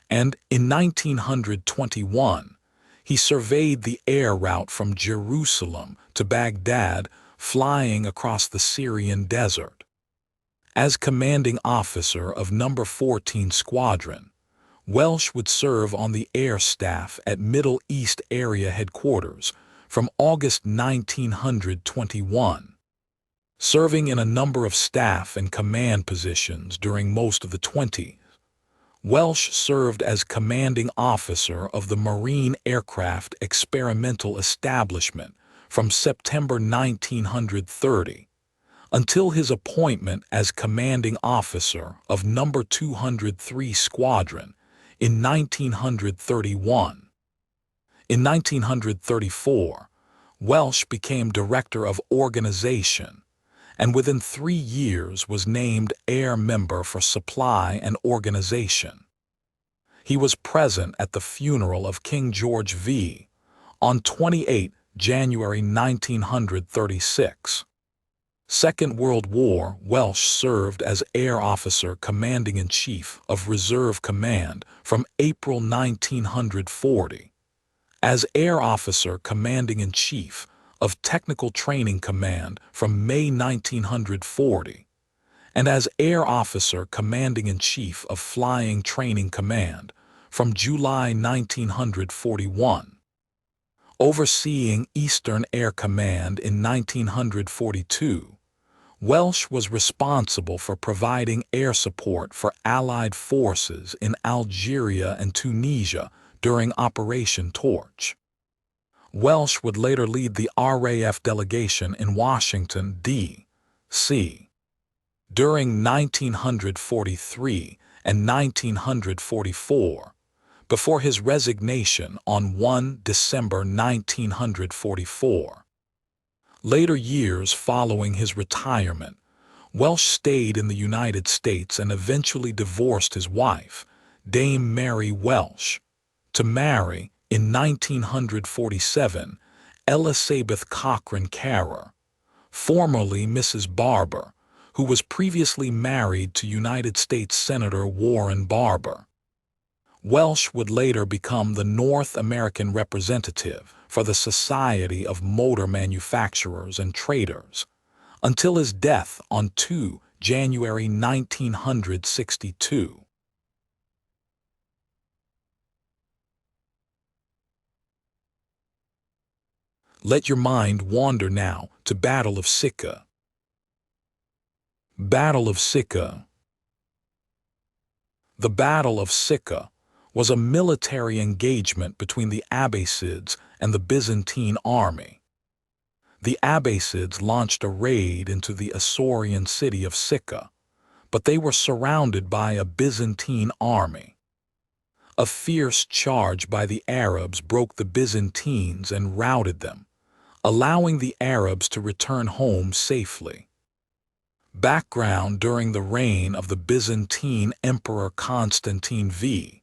and in 1921, he surveyed the air route from Jerusalem to Baghdad, flying across the Syrian desert. As commanding officer of No. 14 Squadron, Welsh would serve on the air staff at Middle East Area Headquarters from August 1921, serving in a number of staff and command positions during most of the 20s. Welsh served as commanding officer of the Marine Aircraft Experimental Establishment from September 1930 until his appointment as commanding officer of No. 203 Squadron in 1931. In 1934, Welsh became Director of Organization, and within 3 years was named Air Member for Supply and Organization. He was present at the funeral of King George V on 28 January 1936. Second World War, Welsh served as Air Officer Commanding-in-Chief of Reserve Command from April 1940, as Air Officer Commanding-in-Chief of Technical Training Command from May 1940, and as Air Officer Commanding-in-Chief of Flying Training Command from July 1941. Overseeing Eastern Air Command in 1942, Welsh was responsible for providing air support for Allied forces in Algeria and Tunisia during Operation Torch. Welsh would later lead the RAF delegation in Washington, D.C. During 1943 and 1944, before his resignation on 1 December 1944. Later years following his retirement, Welsh stayed in the United States and eventually divorced his wife, Dame Mary Welsh, to marry, in 1947, Elizabeth Cochran Carrer, formerly Mrs. Barber, who was previously married to United States Senator Warren Barber. Welsh would later become the North American representative for the Society of Motor Manufacturers and Traders, until his death on 2 January 1962. Let your mind wander now to Battle of Syca. Battle of Syca. The Battle of Syca was a military engagement between the Abbasids and the Byzantine army. The Abbasids launched a raid into the Isaurian city of Syca, but they were surrounded by a Byzantine army. A fierce charge by the Arabs broke the Byzantines and routed them, allowing the Arabs to return home safely. Background: during the reign of the Byzantine Emperor Constantine V,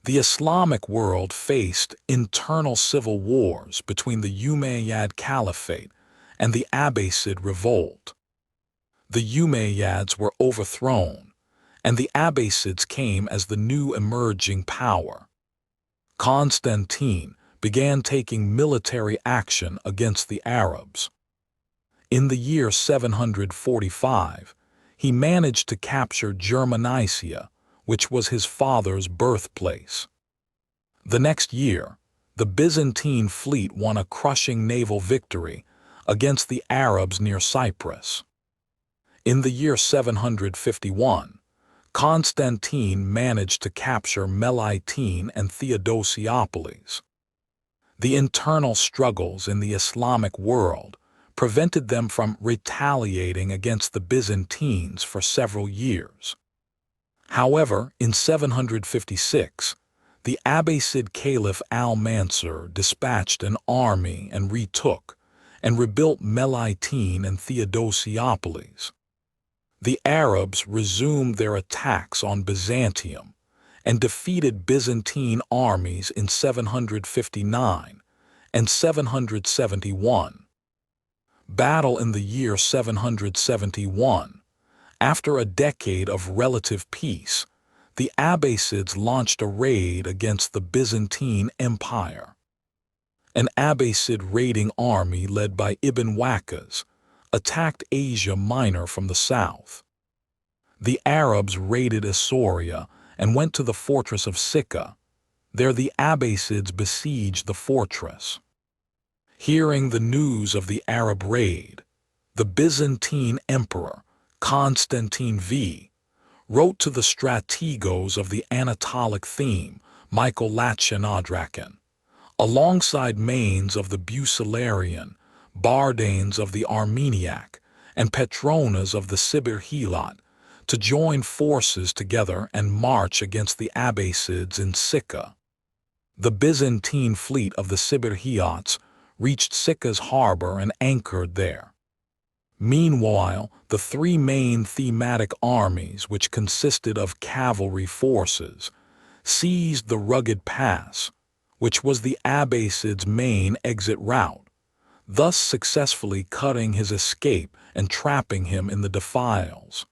the Islamic world faced internal civil wars between the Umayyad Caliphate and the Abbasid revolt. The Umayyads were overthrown, and the Abbasids came as the new emerging power. Constantine began taking military action against the Arabs. In the year 745, he managed to capture Germanicia, which was his father's birthplace. The next year, the Byzantine fleet won a crushing naval victory against the Arabs near Cyprus. In the year 751, Constantine managed to capture Melitene and Theodosiopolis. The internal struggles in the Islamic world prevented them from retaliating against the Byzantines for several years. However, in 756, the Abbasid Caliph al-Mansur dispatched an army and retook and rebuilt Melitene and Theodosiopolis. The Arabs resumed their attacks on Byzantium and defeated Byzantine armies in 759 and 771. Battle in the year 771. After a decade of relative peace, the Abbasids launched a raid against the Byzantine Empire. An Abbasid raiding army led by Ibn Waqqas attacked Asia Minor from the south. The Arabs raided Isauria and went to the fortress of Syca. There the Abbasids besieged the fortress. Hearing the news of the Arab raid, the Byzantine emperor, Constantine V, wrote to the strategos of the Anatolic theme, Michael Lachynodrakan, alongside Manes of the Bucellarian, Bardanes of the Armeniac, and Petronas of the Sibir Helot, to join forces together and march against the Abbasids in Syca. The Byzantine fleet of the Sibir Helots reached Syca's harbor and anchored there. Meanwhile, the three main thematic armies, which consisted of cavalry forces, seized the rugged pass, which was the Abbasids' main exit route, thus successfully cutting his escape and trapping him in the defiles.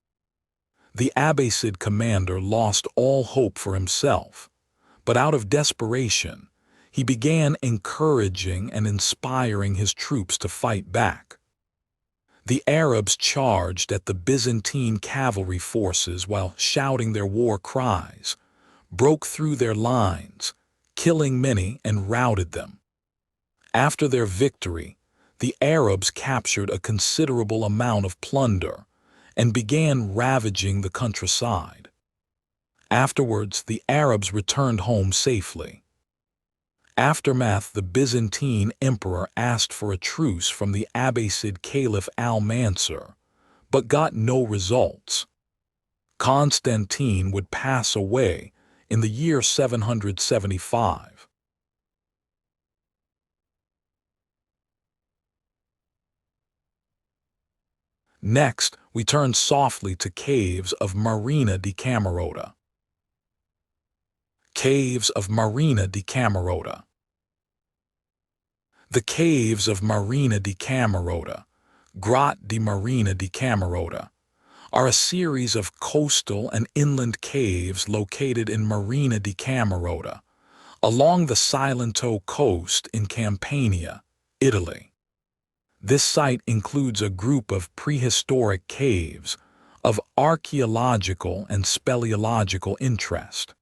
The Abbasid commander lost all hope for himself, but out of desperation, he began encouraging and inspiring his troops to fight back. The Arabs charged at the Byzantine cavalry forces while shouting their war cries, broke through their lines, killing many and routed them. After their victory, the Arabs captured a considerable amount of plunder and began ravaging the countryside. Afterwards, the Arabs returned home safely. Aftermath: the Byzantine emperor asked for a truce from the Abbasid Caliph al-Mansur, but got no results. Constantine would pass away in the year 775. Next, we turn softly to caves of Marina di Camerota. Caves of Marina di Camerota. The caves of Marina di Camerota, Grotte di Marina di Camerota, are a series of coastal and inland caves located in Marina di Camerota, along the Cilento coast in Campania, Italy. This site includes a group of prehistoric caves of archaeological and speleological interest.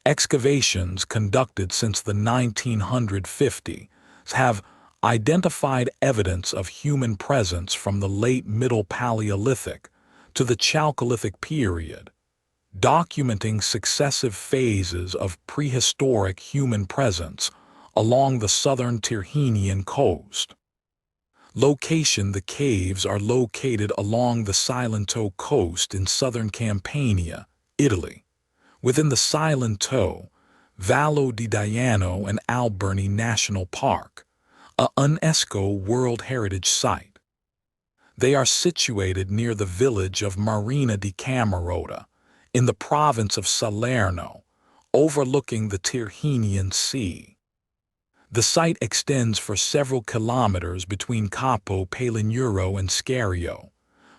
Excavations conducted since the 1950s have identified evidence of human presence from the late Middle Paleolithic to the Chalcolithic period, documenting successive phases of prehistoric human presence along the southern Tyrrhenian coast. Location: the caves are located along the Cilento coast in southern Campania, Italy, within the Cilento, Vallo di Diano and Alberni National Park, a UNESCO World Heritage Site. They are situated near the village of Marina di Camerota, in the province of Salerno, overlooking the Tyrrhenian Sea. The site extends for several kilometers between Capo Palinuro and Scario,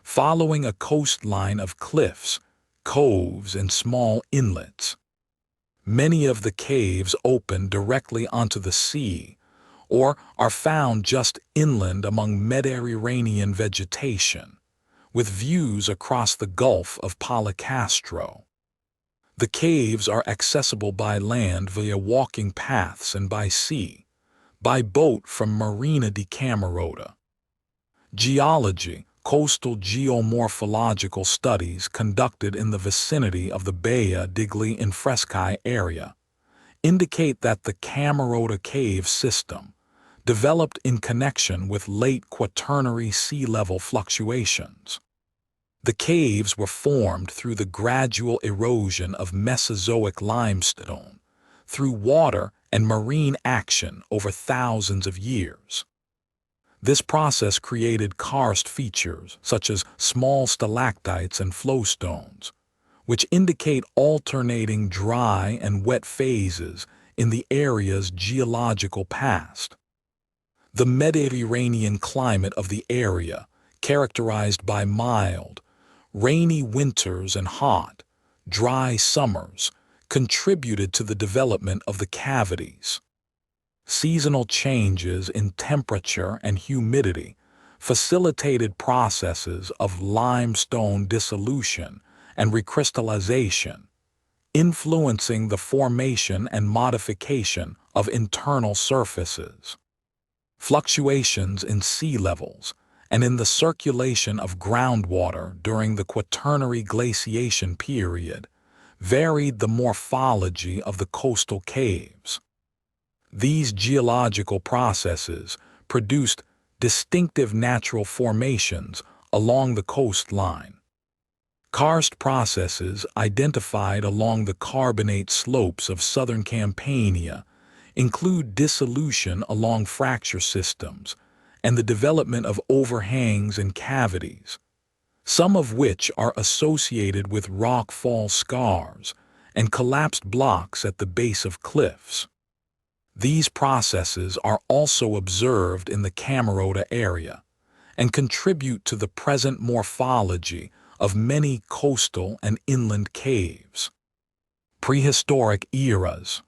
following a coastline of cliffs, coves, and small inlets. Many of the caves open directly onto the sea, or are found just inland among Mediterranean vegetation, with views across the Gulf of Policastro. The caves are accessible by land via walking paths and by sea, by boat from Marina di Camerota. Geology: coastal geomorphological studies conducted in the vicinity of the Baia degli Infreschi area indicate that the Camerota cave system developed in connection with late Quaternary sea level fluctuations. The caves were formed through the gradual erosion of Mesozoic limestone, through water and marine action over thousands of years. This process created karst features such as small stalactites and flowstones, which indicate alternating dry and wet phases in the area's geological past. The Mediterranean climate of the area, characterized by mild, rainy winters and hot, dry summers, contributed to the development of the cavities. Seasonal changes in temperature and humidity facilitated processes of limestone dissolution and recrystallization, influencing the formation and modification of internal surfaces. Fluctuations in sea levels and in the circulation of groundwater during the Quaternary glaciation period varied the morphology of the coastal caves. These geological processes produced distinctive natural formations along the coastline. Karst processes identified along the carbonate slopes of southern Campania include dissolution along fracture systems and the development of overhangs and cavities, some of which are associated with rock fall scars and collapsed blocks at the base of cliffs. These processes are also observed in the Camerota area and contribute to the present morphology of many coastal and inland caves. Prehistoric eras.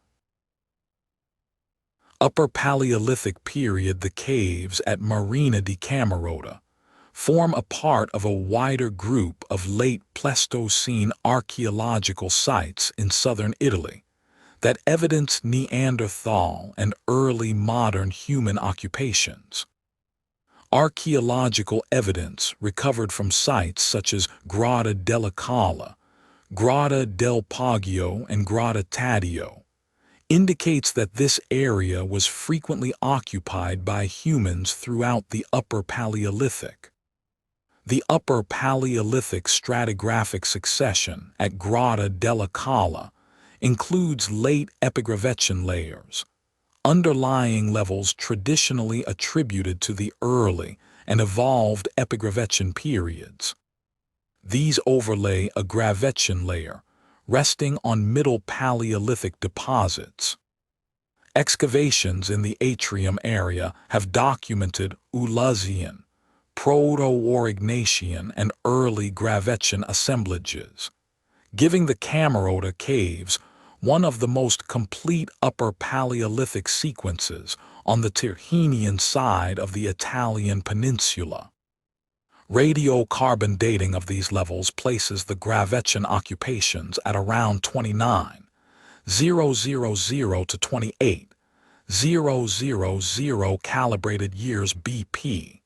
Upper Paleolithic period. The caves at Marina di Camerota form a part of a wider group of late Pleistocene archaeological sites in southern Italy that evidence Neanderthal and early modern human occupations. Archaeological evidence recovered from sites such as Grotta della Cala, Grotta del Poggio, and Grotta Taddeo indicates that this area was frequently occupied by humans throughout the Upper Paleolithic. The Upper Paleolithic stratigraphic succession at Grotta della Cala includes late epigravettian layers, underlying levels traditionally attributed to the early and evolved epigravettian periods. These overlay a gravettian layer resting on Middle Paleolithic deposits. Excavations in the atrium area have documented Uluzian, Proto-Aurignacian, and early Gravettian assemblages, giving the Camerota caves one of the most complete Upper Paleolithic sequences on the Tyrrhenian side of the Italian peninsula. Radiocarbon dating of these levels places the Gravettian occupations at around 29,000 to 28,000 calibrated years BP.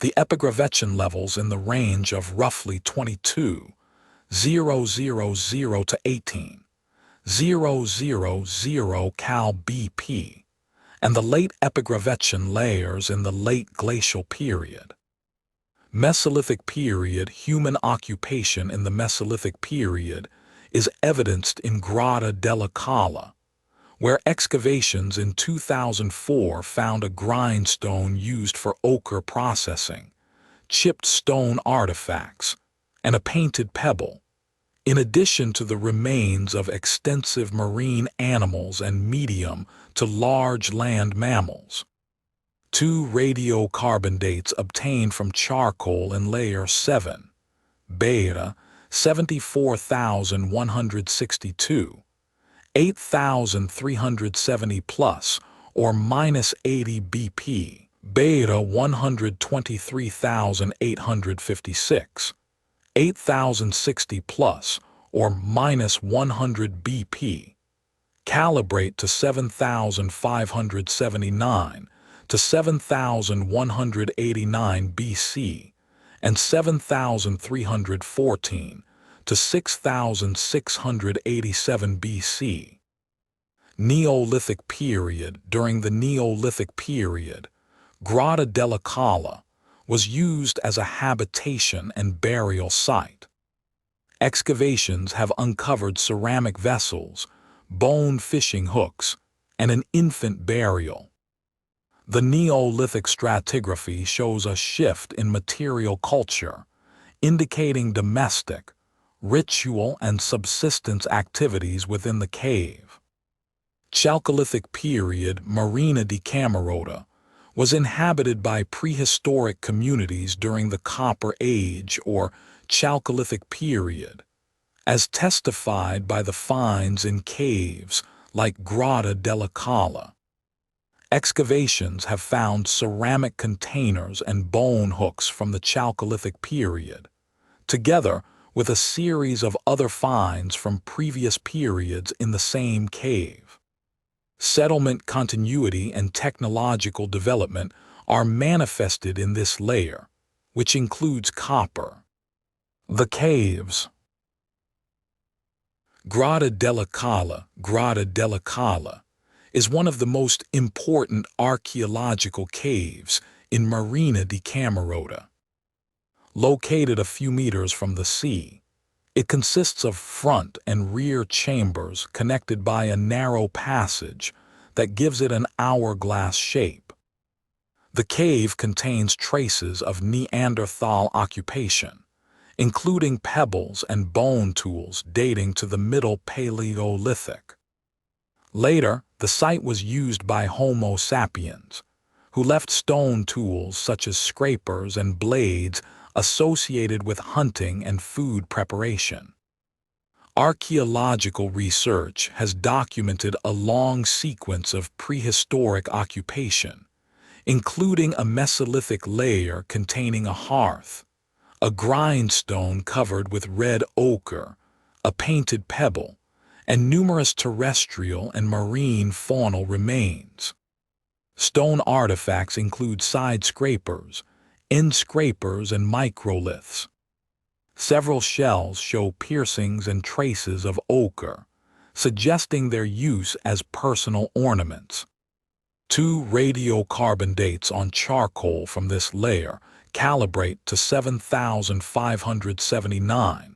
The epigravettian levels in the range of roughly 22,000 to 18,000 cal BP, and the late epigravettian layers in the late glacial period. Mesolithic period. Human occupation in the Mesolithic period is evidenced in Grotta della Cala, where excavations in 2004 found a grindstone used for ochre processing, chipped stone artifacts, and a painted pebble, in addition to the remains of extensive marine animals and medium to large land mammals. 2 radiocarbon dates obtained from charcoal in layer 7, beta 74,162, 8,370 plus or minus 80 BP, beta 123,856, 8,060 plus or minus 100 BP, calibrate to 7,579 to 7,189 BC and 7,314 to 6,687 BC. Neolithic period. During the Neolithic period, Grotta della Cala was used as a habitation and burial site. Excavations have uncovered ceramic vessels, bone fishing hooks, and an infant burial. The Neolithic stratigraphy shows a shift in material culture, indicating domestic, ritual, and subsistence activities within the cave. Chalcolithic period. Marina di Camerota was inhabited by prehistoric communities during the Copper Age or Chalcolithic period, as testified by the finds in caves like Grotta della Cala. Excavations have found ceramic containers and bone hooks from the Chalcolithic period, together with a series of other finds from previous periods in the same cave. Settlement continuity and technological development are manifested in this layer, which includes copper. The caves. Grotta della Cala is one of the most important archaeological caves in Marina di Camerota. Located a few meters from the sea, it consists of front and rear chambers connected by a narrow passage that gives it an hourglass shape. The cave contains traces of Neanderthal occupation, including pebbles and bone tools dating to the Middle Paleolithic. Later, the site was used by Homo sapiens, who left stone tools such as scrapers and blades associated with hunting and food preparation. Archaeological research has documented a long sequence of prehistoric occupation, including a Mesolithic layer containing a hearth, a grindstone covered with red ochre, a painted pebble, and numerous terrestrial and marine faunal remains. Stone artifacts include side scrapers, end scrapers, and microliths. Several shells show piercings and traces of ochre, suggesting their use as personal ornaments. 2 radiocarbon dates on charcoal from this layer calibrate to 7,579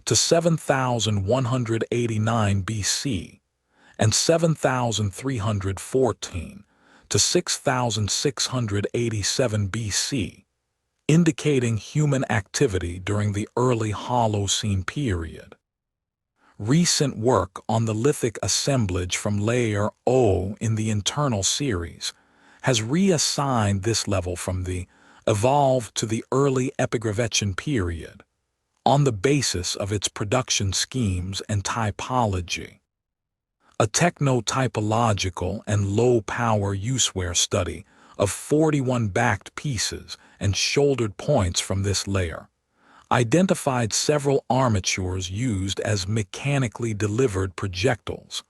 to 7,189 BC and 7,314 to 6,687 BC, indicating human activity during the early Holocene period. Recent work on the lithic assemblage from Layer O in the internal series has reassigned this level from the Evolve to the early Epigravettian period, on the basis of its production schemes and typology. A techno-typological and low-power useware study of 41 backed pieces and shouldered points from this layer identified several armatures used as mechanically delivered projectiles,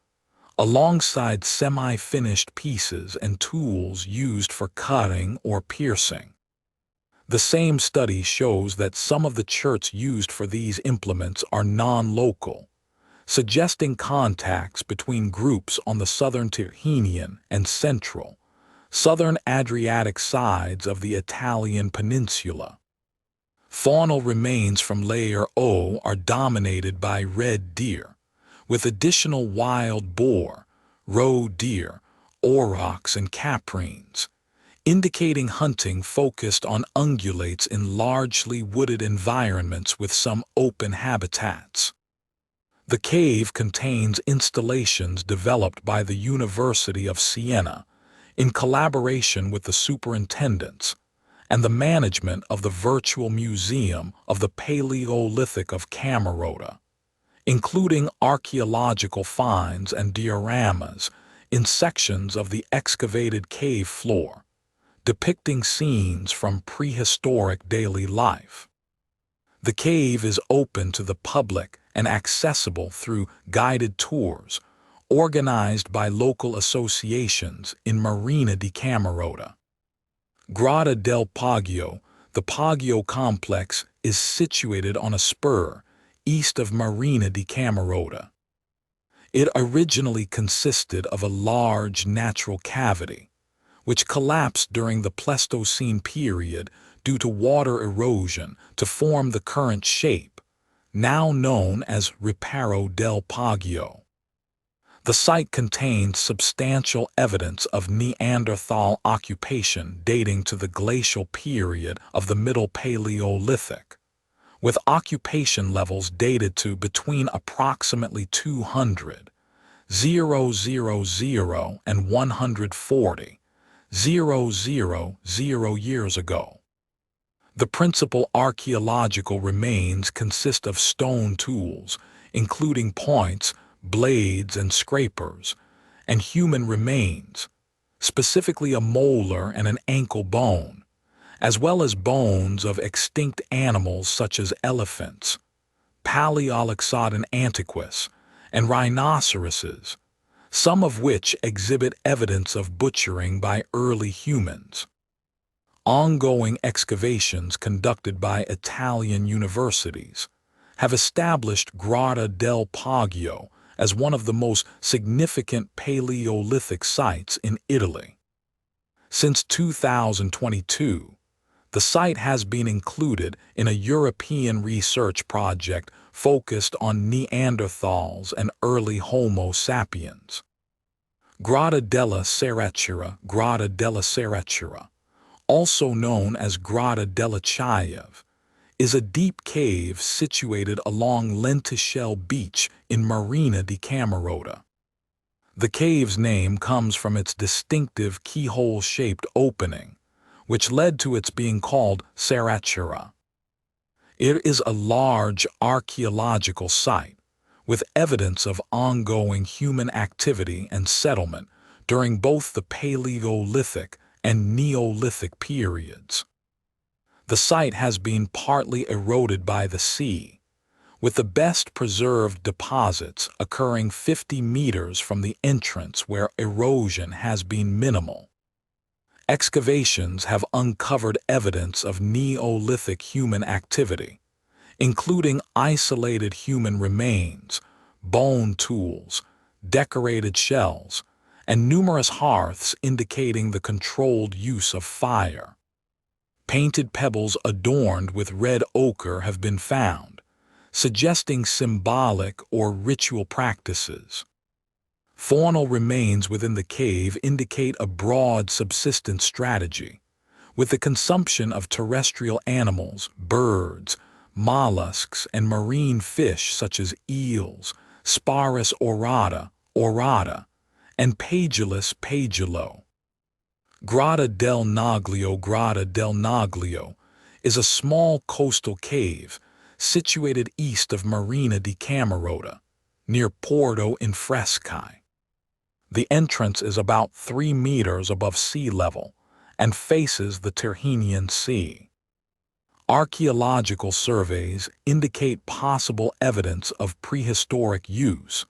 alongside semi-finished pieces and tools used for cutting or piercing. The same study shows that some of the cherts used for these implements are non-local, suggesting contacts between groups on the southern Tyrrhenian and central, southern Adriatic sides of the Italian peninsula. Faunal remains from Layer O are dominated by red deer, with additional wild boar, roe deer, aurochs, and caprines, indicating hunting focused on ungulates in largely wooded environments with some open habitats. The cave contains installations developed by the University of Siena in collaboration with the superintendents and the management of the Virtual Museum of the Paleolithic of Camerota, including archaeological finds and dioramas in sections of the excavated cave floor, depicting scenes from prehistoric daily life. The cave is open to the public and accessible through guided tours organized by local associations in Marina di Camerota. Grotta del Poggio, the Poggio complex, is situated on a spur east of Marina di Camerota. It originally consisted of a large natural cavity, which collapsed during the Pleistocene period due to water erosion to form the current shape, now known as Riparo del Poggio. The site contained substantial evidence of Neanderthal occupation dating to the glacial period of the Middle Paleolithic, with occupation levels dated to between approximately 200, 000 and 140, 000 years ago. The principal archaeological remains consist of stone tools, including points, blades, and scrapers, and human remains, specifically a molar and an ankle bone, as well as bones of extinct animals such as elephants, Paleoxodon antiquus, and rhinoceroses, some of which exhibit evidence of butchering by early humans. Ongoing excavations conducted by Italian universities have established Grotta del Poggio as one of the most significant Paleolithic sites in Italy. Since 2022, the site has been included in a European research project focused on Neanderthals and early Homo sapiens. Grotta della Serratura, also known as Grotta della Chaiev, is a deep cave situated along Lenticelle Beach in Marina di Camerota. The cave's name comes from its distinctive keyhole-shaped opening, which led to its being called Serratura. It is a large archaeological site, with evidence of ongoing human activity and settlement during both the Paleolithic and Neolithic periods. The site has been partly eroded by the sea, with the best preserved deposits occurring 50 meters from the entrance where erosion has been minimal. Excavations have uncovered evidence of Neolithic human activity, including isolated human remains, bone tools, decorated shells, and numerous hearths indicating the controlled use of fire. Painted pebbles adorned with red ochre have been found, suggesting symbolic or ritual practices. Faunal remains within the cave indicate a broad subsistence strategy, with the consumption of terrestrial animals, birds, mollusks, and marine fish such as eels, Sparus aurata, and Pagulus pagulo. Grotta del Naglio is a small coastal cave situated east of Marina di Camerota, near Porto Infresci. The entrance is about 3 meters above sea level and faces the Tyrrhenian Sea. Archaeological surveys indicate possible evidence of prehistoric use,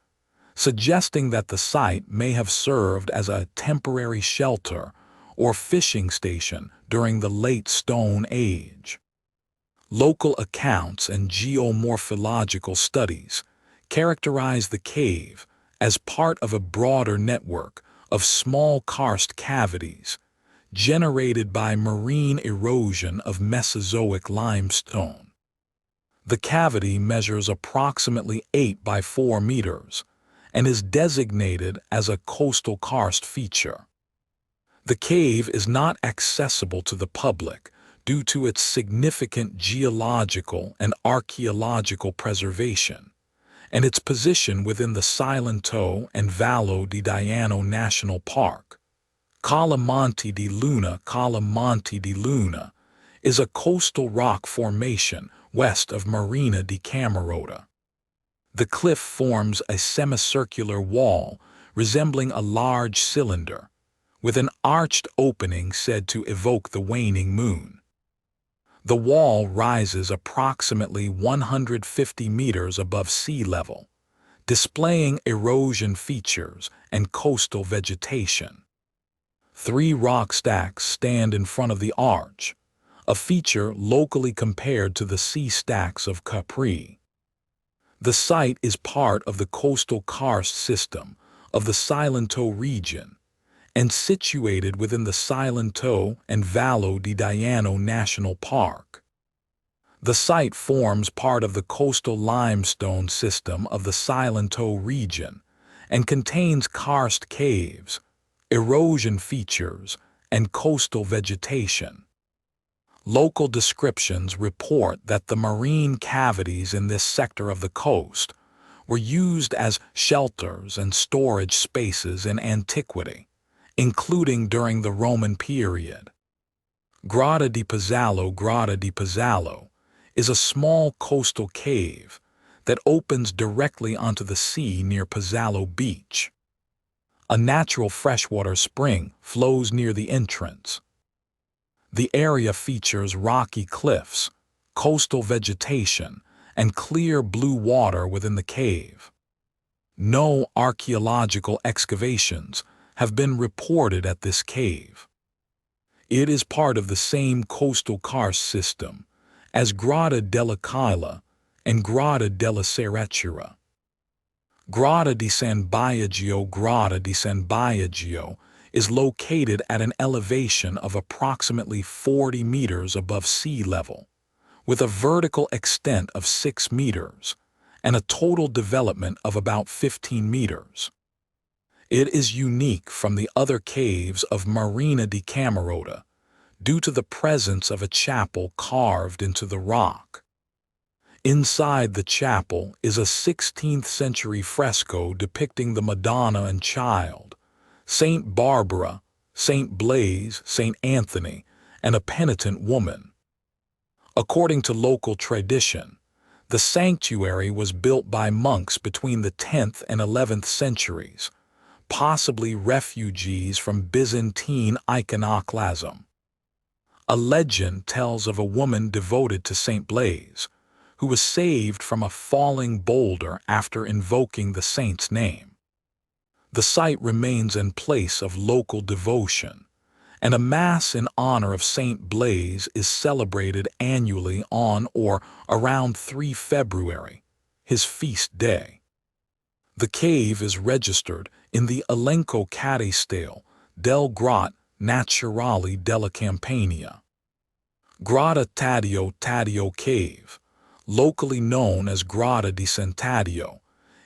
suggesting that the site may have served as a temporary shelter or fishing station during the Late Stone Age. Local accounts and geomorphological studies characterize the cave as part of a broader network of small karst cavities generated by marine erosion of Mesozoic limestone. The cavity measures approximately 8 by 4 meters and is designated as a coastal karst feature. The cave is not accessible to the public due to its significant geological and archaeological preservation, and its position within the Cilento and Vallo di Diano National Park. Cala Monte di Luna is a coastal rock formation west of Marina di Camerota. The cliff forms a semicircular wall resembling a large cylinder, with an arched opening said to evoke the waning moon. The wall rises approximately 150 meters above sea level, displaying erosion features and coastal vegetation. 3 rock stacks stand in front of the arch, a feature locally compared to the sea stacks of Capri. The site is part of the coastal karst system of the Cilento region and situated within the Cilento and Vallo di Diano National Park. The site forms part of the coastal limestone system of the Cilento region and contains karst caves, erosion features, and coastal vegetation. Local descriptions report that the marine cavities in this sector of the coast were used as shelters and storage spaces in antiquity, including during the Roman period. Grotta di Pozzallo is a small coastal cave that opens directly onto the sea near Pozzallo Beach. A natural freshwater spring flows near the entrance. The area features rocky cliffs, coastal vegetation, and clear blue water within the cave. No archaeological excavations have been reported at this cave. It is part of the same coastal karst system as Grotta della Cala and Grotta della Cerrecura. Grotta di San Biagio is located at an elevation of approximately 40 meters above sea level, with a vertical extent of 6 meters and a total development of about 15 meters. It is unique from the other caves of Marina di Camerota due to the presence of a chapel carved into the rock. Inside the chapel is a 16th-century fresco depicting the Madonna and Child, Saint Barbara, Saint Blaise, Saint Anthony, and a penitent woman. According to local tradition, the sanctuary was built by monks between the 10th and 11th centuries, possibly refugees from Byzantine iconoclasm. A legend tells of a woman devoted to Saint Blaise, who was saved from a falling boulder after invoking the saint's name. The site remains a place of local devotion, and a Mass in honor of Saint Blaise is celebrated annually on or around 3 February, his feast day. The cave is registered in the Elenco Catastale del Grotte Naturali della Campania. Grotta Taddeo Cave, locally known as Grotta di San Taddeo,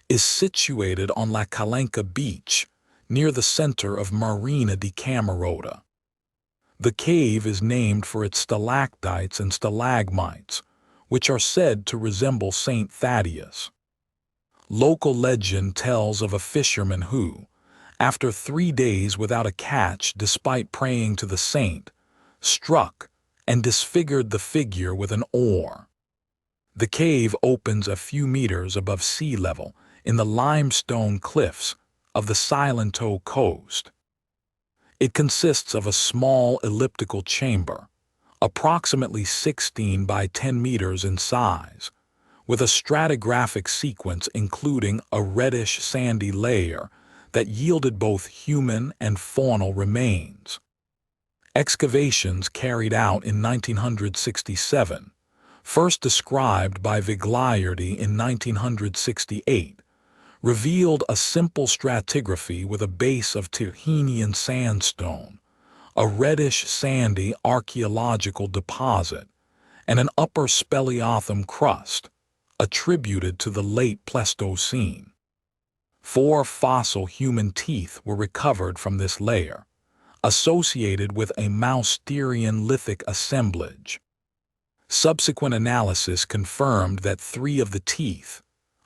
is situated on La Calenca Beach, near the center of Marina di Camerota. The cave is named for its stalactites and stalagmites, which are said to resemble Saint Thaddeus. Local legend tells of a fisherman who, after 3 days without a catch despite praying to the saint, struck and disfigured the figure with an oar. The cave opens a few meters above sea level in the limestone cliffs of the Silento coast. It consists of a small elliptical chamber, approximately 16 by 10 meters in size, with a stratigraphic sequence including a reddish sandy layer that yielded both human and faunal remains. Excavations carried out in 1967, first described by Vigliardi in 1968, revealed a simple stratigraphy with a base of Tyrrhenian sandstone, a reddish sandy archaeological deposit, and an upper speleothem crust, attributed to the late Pleistocene. 4 fossil human teeth were recovered from this layer, associated with a Mousterian lithic assemblage. Subsequent analysis confirmed that 3 of the teeth,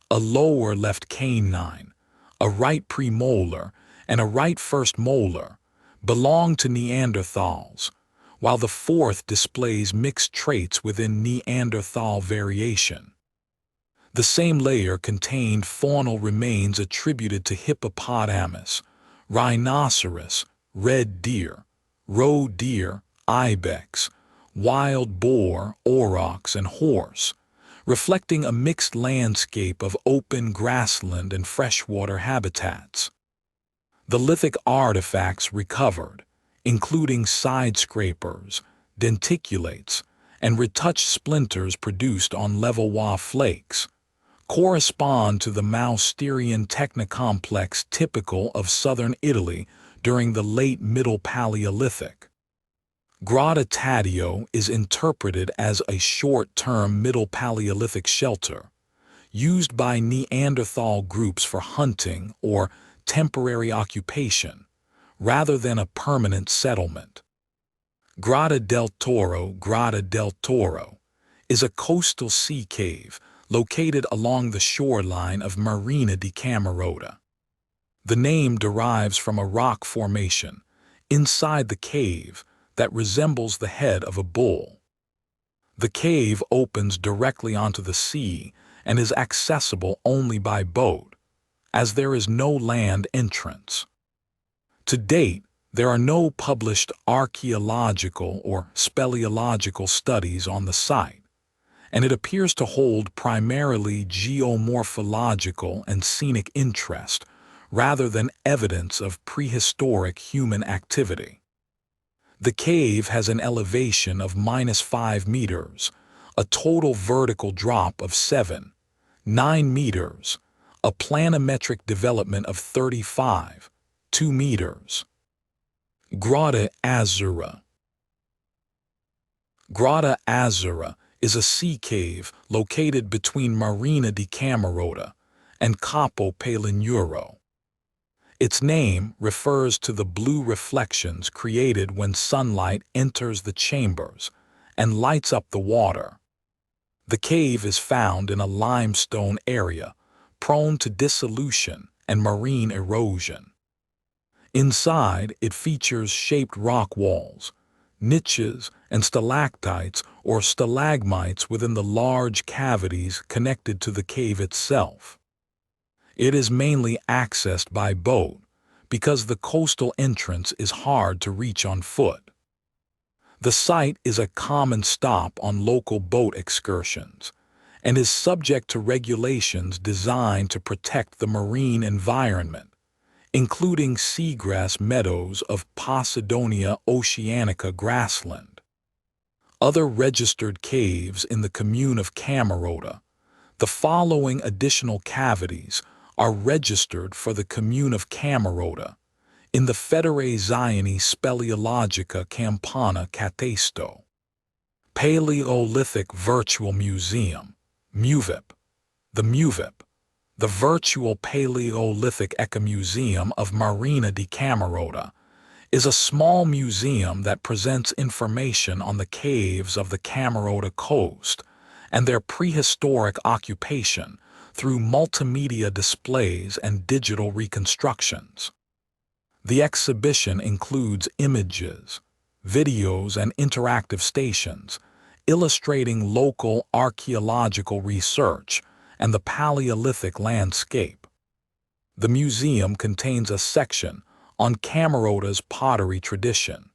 a lower left canine, a right premolar, and a right first molar, belong to Neanderthals, while the 4th displays mixed traits within Neanderthal variation. The same layer contained faunal remains attributed to hippopotamus, rhinoceros, red deer, roe deer, ibex, wild boar, aurochs, and horse, reflecting a mixed landscape of open grassland and freshwater habitats. The lithic artifacts recovered, including side scrapers, denticulates, and retouched splinters produced on Levallois flakes, correspond to the Mousterian technocomplex typical of southern Italy during the late Middle Paleolithic. Grotta Taddeo is interpreted as a short-term Middle Paleolithic shelter, used by Neanderthal groups for hunting or temporary occupation, rather than a permanent settlement. Grotta del Toro is a coastal sea cave located along the shoreline of Marina di Camerota. The name derives from a rock formation inside the cave that resembles the head of a bull. The cave opens directly onto the sea and is accessible only by boat, as there is no land entrance. To date, there are no published archaeological or speleological studies on the site, and it appears to hold primarily geomorphological and scenic interest rather than evidence of prehistoric human activity. The cave has an elevation of -5 meters, a total vertical drop of 9 meters, a planimetric development of 2 meters. Grotta Azzurra. Grotta Azzurra is a sea cave located between Marina di Camerota and Capo Palegnuro. Its name refers to the blue reflections created when sunlight enters the chambers and lights up the water. The cave is found in a limestone area prone to dissolution and marine erosion. Inside, it features shaped rock walls, niches, and stalactites or stalagmites within the large cavities connected to the cave itself. It is mainly accessed by boat because the coastal entrance is hard to reach on foot. The site is a common stop on local boat excursions and is subject to regulations designed to protect the marine environment, including seagrass meadows of Posidonia oceanica grassland. Other registered caves in the commune of Camerota. The following additional cavities are registered for the commune of Camerota in the Federe Zioni Speleologica Campana Catesto. Paleolithic Virtual Museum, MUVIP. The MUVIP, the Virtual Paleolithic Ecomuseum of Marina di Camerota, is a small museum that presents information on the caves of the Camerota coast and their prehistoric occupation through multimedia displays and digital reconstructions. The exhibition includes images, videos, and interactive stations illustrating local archaeological research and the Paleolithic landscape. The museum contains a section on Camerota's pottery tradition.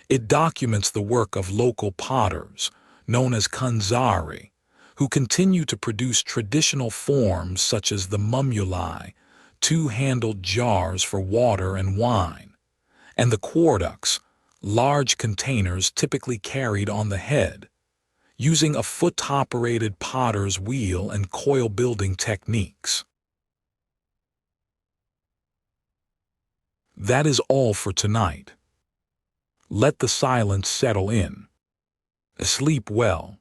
It documents the work of local potters, known as Kanchole, who continue to produce traditional forms such as the mummuli, two-handled jars for water and wine, and the quartux, large containers typically carried on the head, using a foot-operated potter's wheel and coil-building techniques. That is all for tonight. Let the silence settle in. Sleep well.